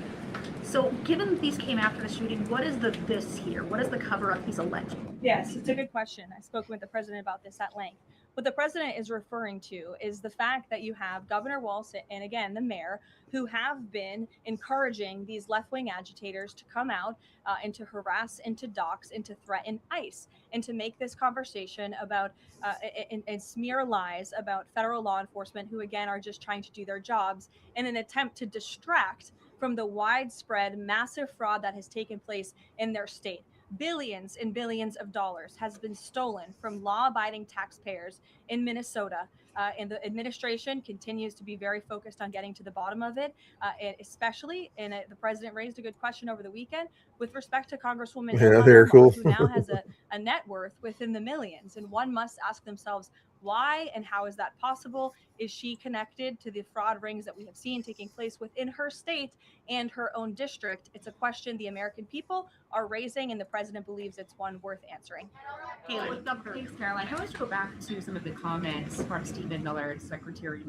So given that these came after the shooting, what is the this here? What is the cover-up he's alleging? Yes, it's a good question. I spoke with the president about this at length. What the president is referring to is the fact that you have Governor Walz and again the mayor who have been encouraging these left-wing agitators to come out and to harass and to dox and to threaten ICE and to make this conversation about and smear lies about federal law enforcement who again are just trying to do their jobs in an attempt to distract from the widespread massive fraud that has taken place in their state. Billions and billions of dollars has been stolen from law-abiding taxpayers in Minnesota, and the administration continues to be very focused on getting to the bottom of it, especially, and the president raised a good question over the weekend with respect to Congresswoman Ilhan they're Omar, cool. who now has a net worth within the millions, and one must ask themselves, why and how is that possible? Is she connected to the fraud rings that we have seen taking place within her state and her own district? It's a question the American people are raising, and the president believes it's one worth answering. Thanks, Caroline. I want to go back to some of the comments from Stephen Miller, Secretary.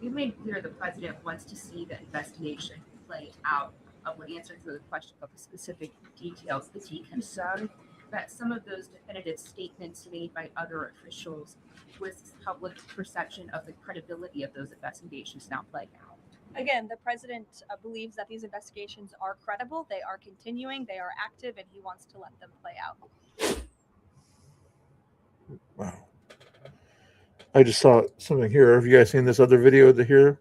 You've made clear the president wants to see the investigation play out. When answering to the question of the specific details, is he concerned that some of those definitive statements made by other officials with public perception of the credibility of those investigations now playing out? Again, the president believes that these investigations are credible, they are continuing, they are active, and he wants to let them play out. Wow. I just saw something here. Have you guys seen this other video here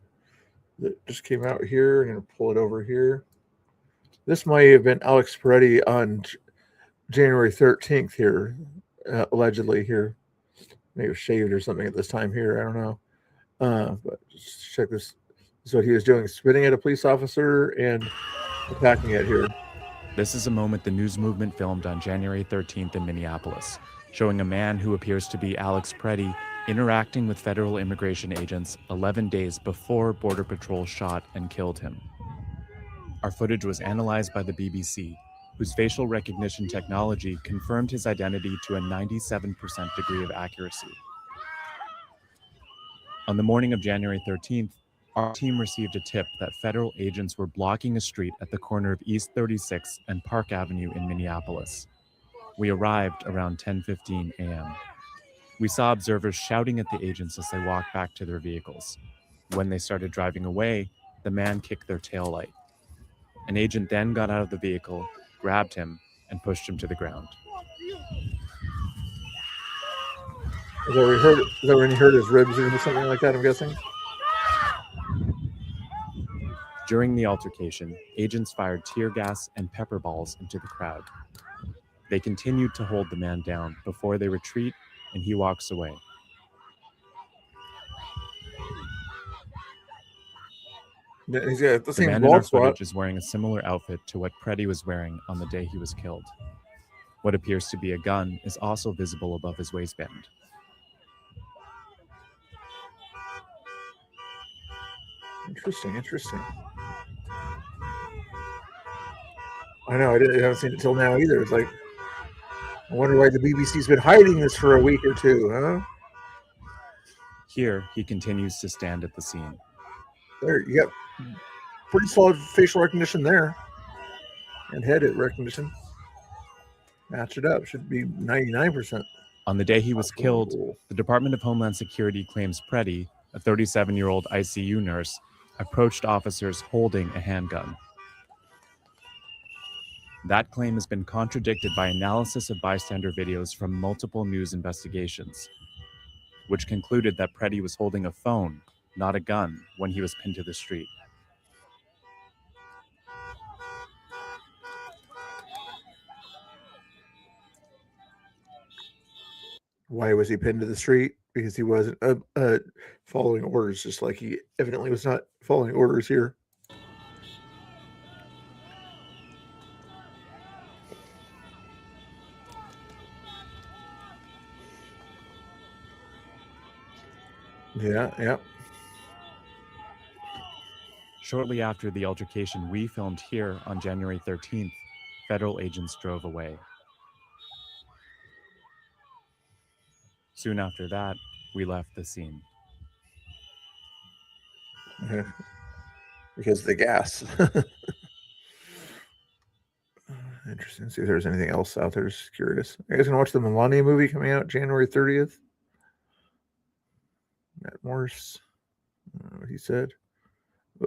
that just came out here? I'm going to pull it over here. This might have been Alex Peretti on January 13th here, allegedly here. Maybe shaved or something at this time here. I don't know. But just check this. This is what he was doing, spitting at a police officer and attacking it here. This is a moment the news movement filmed on January 13th in Minneapolis, showing a man who appears to be Alex Peretti interacting with federal immigration agents 11 days before Border Patrol shot and killed him. Our footage was analyzed by the BBC, whose facial recognition technology confirmed his identity to a 97% degree of accuracy. On the morning of January 13th, our team received a tip that federal agents were blocking a street at the corner of East 36 and Park Avenue in Minneapolis. We arrived around 10:15 a.m. We saw observers shouting at the agents as they walked back to their vehicles. When they started driving away, the man kicked their taillight. An agent then got out of the vehicle, grabbed him, and pushed him to the ground. Is that when he hurt his ribs or something like that, I'm guessing? During the altercation, agents fired tear gas and pepper balls into the crowd. They continued to hold the man down before they retreat, and he walks away. He's got the The man same in our bald spot. footage is wearing a similar outfit to what Peretti was wearing on the day he was killed. What appears to be a gun is also visible above his waistband. Interesting. I know, I haven't seen it till now either. It's like, I wonder why the BBC's been hiding this for a week or two, huh? Here, he continues to stand at the scene. There, you got pretty solid facial recognition there. And head recognition. Match it up. Should be 99%. On the day he was killed, the Department of Homeland Security claims Peretti, a 37-year-old ICU nurse, approached officers holding a handgun. That claim has been contradicted by analysis of bystander videos from multiple news investigations, which concluded that Preddy was holding a phone, not a gun, when he was pinned to the street. Why was he pinned to the street? Because he wasn't following orders, just like he evidently was not following orders here. Yeah. Shortly after the altercation we filmed here on January 13th, federal agents drove away. Soon after that, we left the scene. Because of the gas. Interesting. See if there's anything else out there. Just curious. You guys gonna watch the Melania movie coming out January 30th? Matt Morse. I don't know what he said.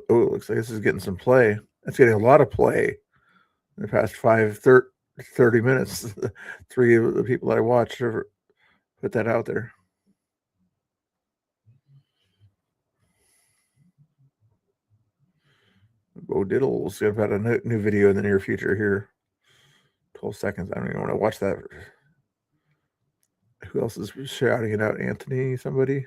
Oh, it looks like this is getting some play. That's getting a lot of play in the past 30 minutes. 3 of the people that I watched have put that out there. Bo Diddle's going to have a new video in the near future here. 12 seconds. I don't even want to watch that. Who else is shouting it out? Anthony, somebody?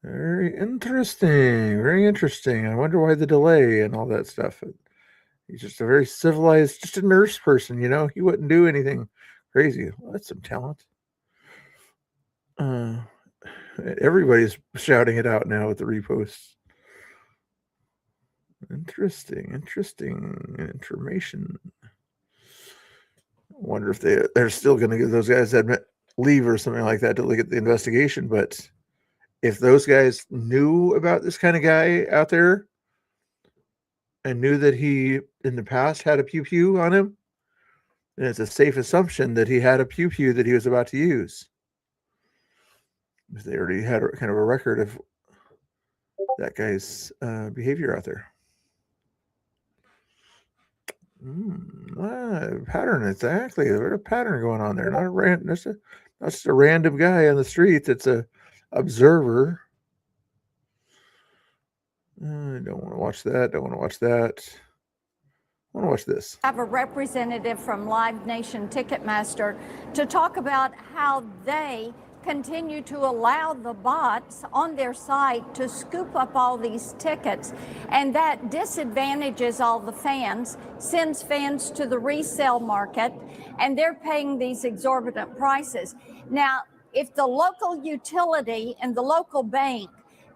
Very interesting. Very interesting. I wonder why the delay and all that stuff. He's just a very civilized, just a nurse person, you know? He wouldn't do anything crazy. Well, that's some talent. Everybody's shouting it out now with the reposts. Interesting information. I wonder if they're still going to give those guys that leave or something like that to look at the investigation. But if those guys knew about this kind of guy out there and knew that he in the past had a pew-pew on him, then it's a safe assumption that he had a pew-pew that he was about to use. If they already had kind of a record of that guy's behavior out there. Pattern, exactly. There's a pattern going on there. Not just a random guy on the street that's a observer. I don't want to watch that. I want to watch this. I have a representative from Live Nation Ticketmaster to talk about how they continue to allow the bots on their site to scoop up all these tickets, and that disadvantages all the fans, sends fans to the resale market, and they're paying these exorbitant prices. Now, if the local utility and the local bank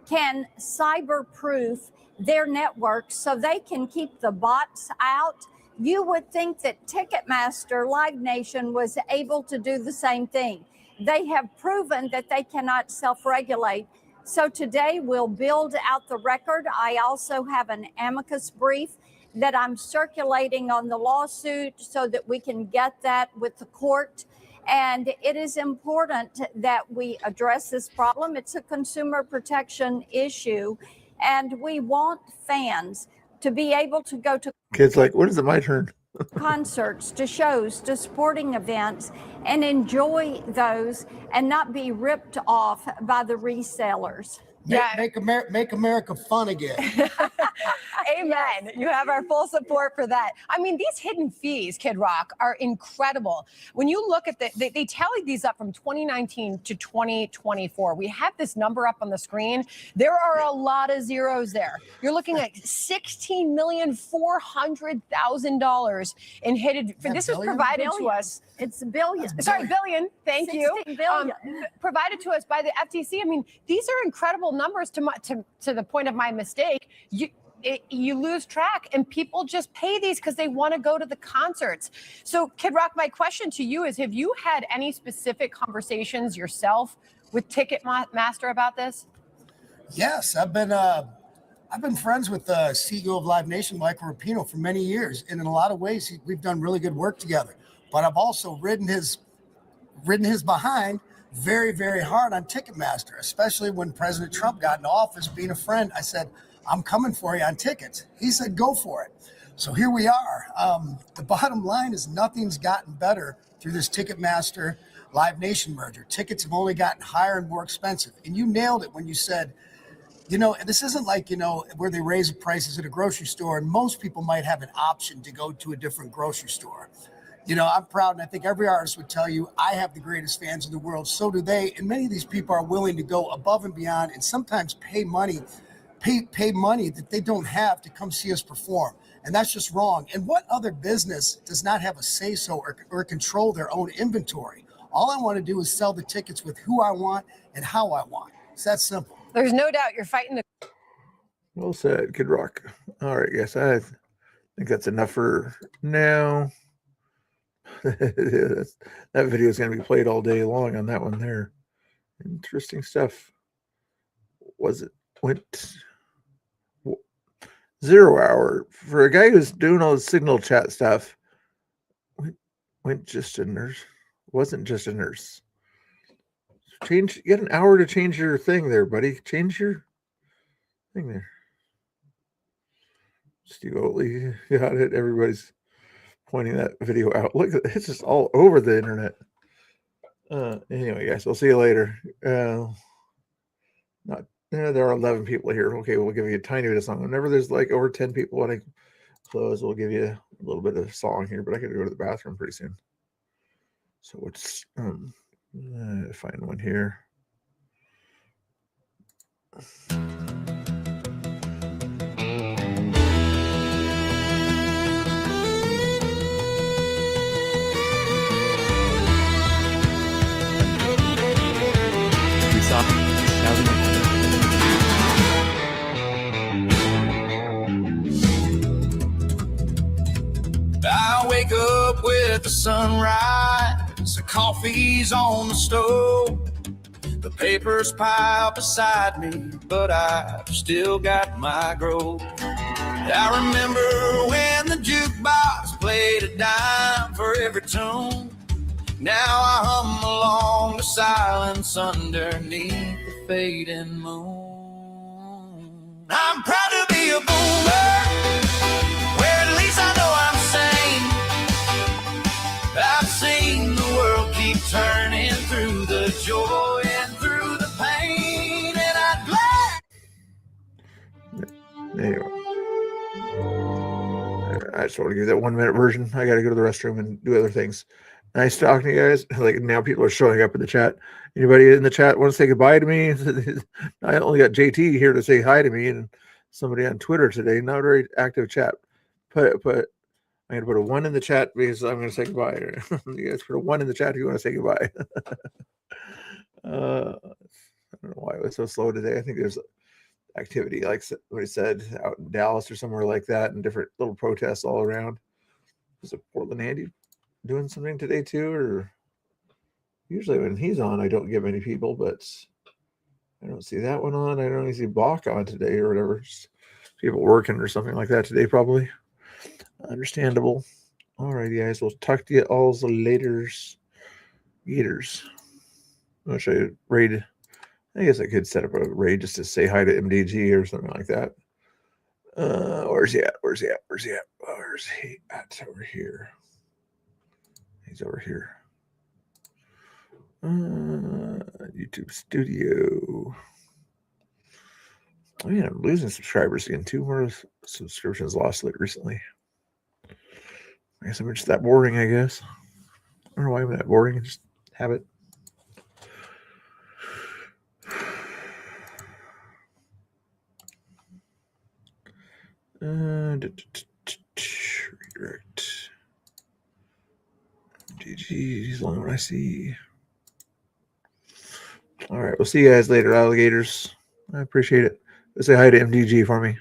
can cyber-proof their network so they can keep the bots out, you would think that Ticketmaster, Live Nation was able to do the same thing. They have proven that they cannot self-regulate. So today we'll build out the record. I also have an amicus brief that I'm circulating on the lawsuit so that we can get that with the court. And it is important that we address this problem. It's a consumer protection issue. And we want fans to be able to go to kids like, when is it my turn? concerts, to shows, to sporting events, and enjoy those and not be ripped off by the resellers. Make America fun again. Amen. You have our full support for that. I mean, these hidden fees, Kid Rock, are incredible. When you look at they tallied these up from 2019 to 2024. We have this number up on the screen. There are a lot of zeros there. You're looking at $16,400,000 in hidden. This was provided to us. It's a billion. Sorry, billion. Thank you. Billion. Provided to us by the FTC. I mean, these are incredible numbers to the point of my mistake. You lose track, and people just pay these because they want to go to the concerts. So, Kid Rock, my question to you is: have you had any specific conversations yourself with Ticketmaster about this? Yes, I've been friends with the CEO of Live Nation, Michael Rapino, for many years, and in a lot of ways, we've done really good work together. But I've also ridden his behind very, very hard on Ticketmaster, especially when President Trump got into office. Being a friend, I said, I'm coming for you on tickets. He said, go for it. So here we are. The bottom line is nothing's gotten better through this Ticketmaster Live Nation merger. Tickets have only gotten higher and more expensive. And you nailed it when you said, you know, this isn't like, you know, where they raise prices at a grocery store and most people might have an option to go to a different grocery store. You know, I'm proud, and I think every artist would tell you, I have the greatest fans in the world. So do they. And many of these people are willing to go above and beyond and sometimes pay money that they don't have to come see us perform. And that's just wrong. And what other business does not have a say-so or control their own inventory? All I want to do is sell the tickets with who I want and how I want. It's that simple. There's no doubt you're fighting the. Well said, Kid Rock. All right, guys. I think that's enough for now. That video is going to be played all day long on that one there. Interesting stuff. Went 0 hour for a guy who's doing all the signal chat stuff. Went just a nurse. Wasn't just a nurse. Get an hour to change your thing there, buddy. Change your thing there. Steve Oatley got it. Everybody's pointing that video out. Look, it's just all over the internet. Anyway, guys, we'll see you later. There are 11 people here. Okay, we'll give you a tiny bit of song. Whenever there's like over 10 people when I close, we'll give you a little bit of song here, but I gotta go to the bathroom pretty soon. So let's find one here. I wake up with the sunrise, the coffee's on the stove, the papers pile beside me, but I've still got my grove. I remember when the jukebox played a dime for every tune. Now I hum along the silence underneath the fading moon. I'm proud to be a boomer, where at least I know I'm sane. I've seen the world keep turning through the joy and through the pain, and I'm glad. Anyway, I just want to give that 1 minute version. I got to go to the restroom and do other things. Nice talking to you guys. Like now people are showing up in the chat. Anybody in the chat want to say goodbye to me? I only got JT here to say hi to me and somebody on Twitter today. Not a very active chat. Put I'm going to put a 1 in the chat because I'm going to say goodbye. You guys put a 1 in the chat if you want to say goodbye. I don't know why it was so slow today. I think there's activity, like what he said, out in Dallas or somewhere like that, and different little protests all around. Was it Portland Andy doing something today too? Or usually when he's on, I don't get many people, but I don't see that one on. I don't see Bach on today or whatever. Just people working or something like that today, probably. Understandable. All right, guys. We'll talk to you all later. Eaters. I'll show you raid. I guess I could set up a raid just to say hi to MDG or something like that. Where's he at? Where's he at? Where's he at? Where's he at? Over here. He's over here. YouTube Studio. Oh, yeah, I'm losing subscribers again. 2 more subscriptions lost recently. I guess I'm just that boring, I guess. I don't know why I'm that boring. I just have it. Redirect. GG is the only one I see. All right, we'll see you guys later, alligators. I appreciate it. Say hi to MDG for me.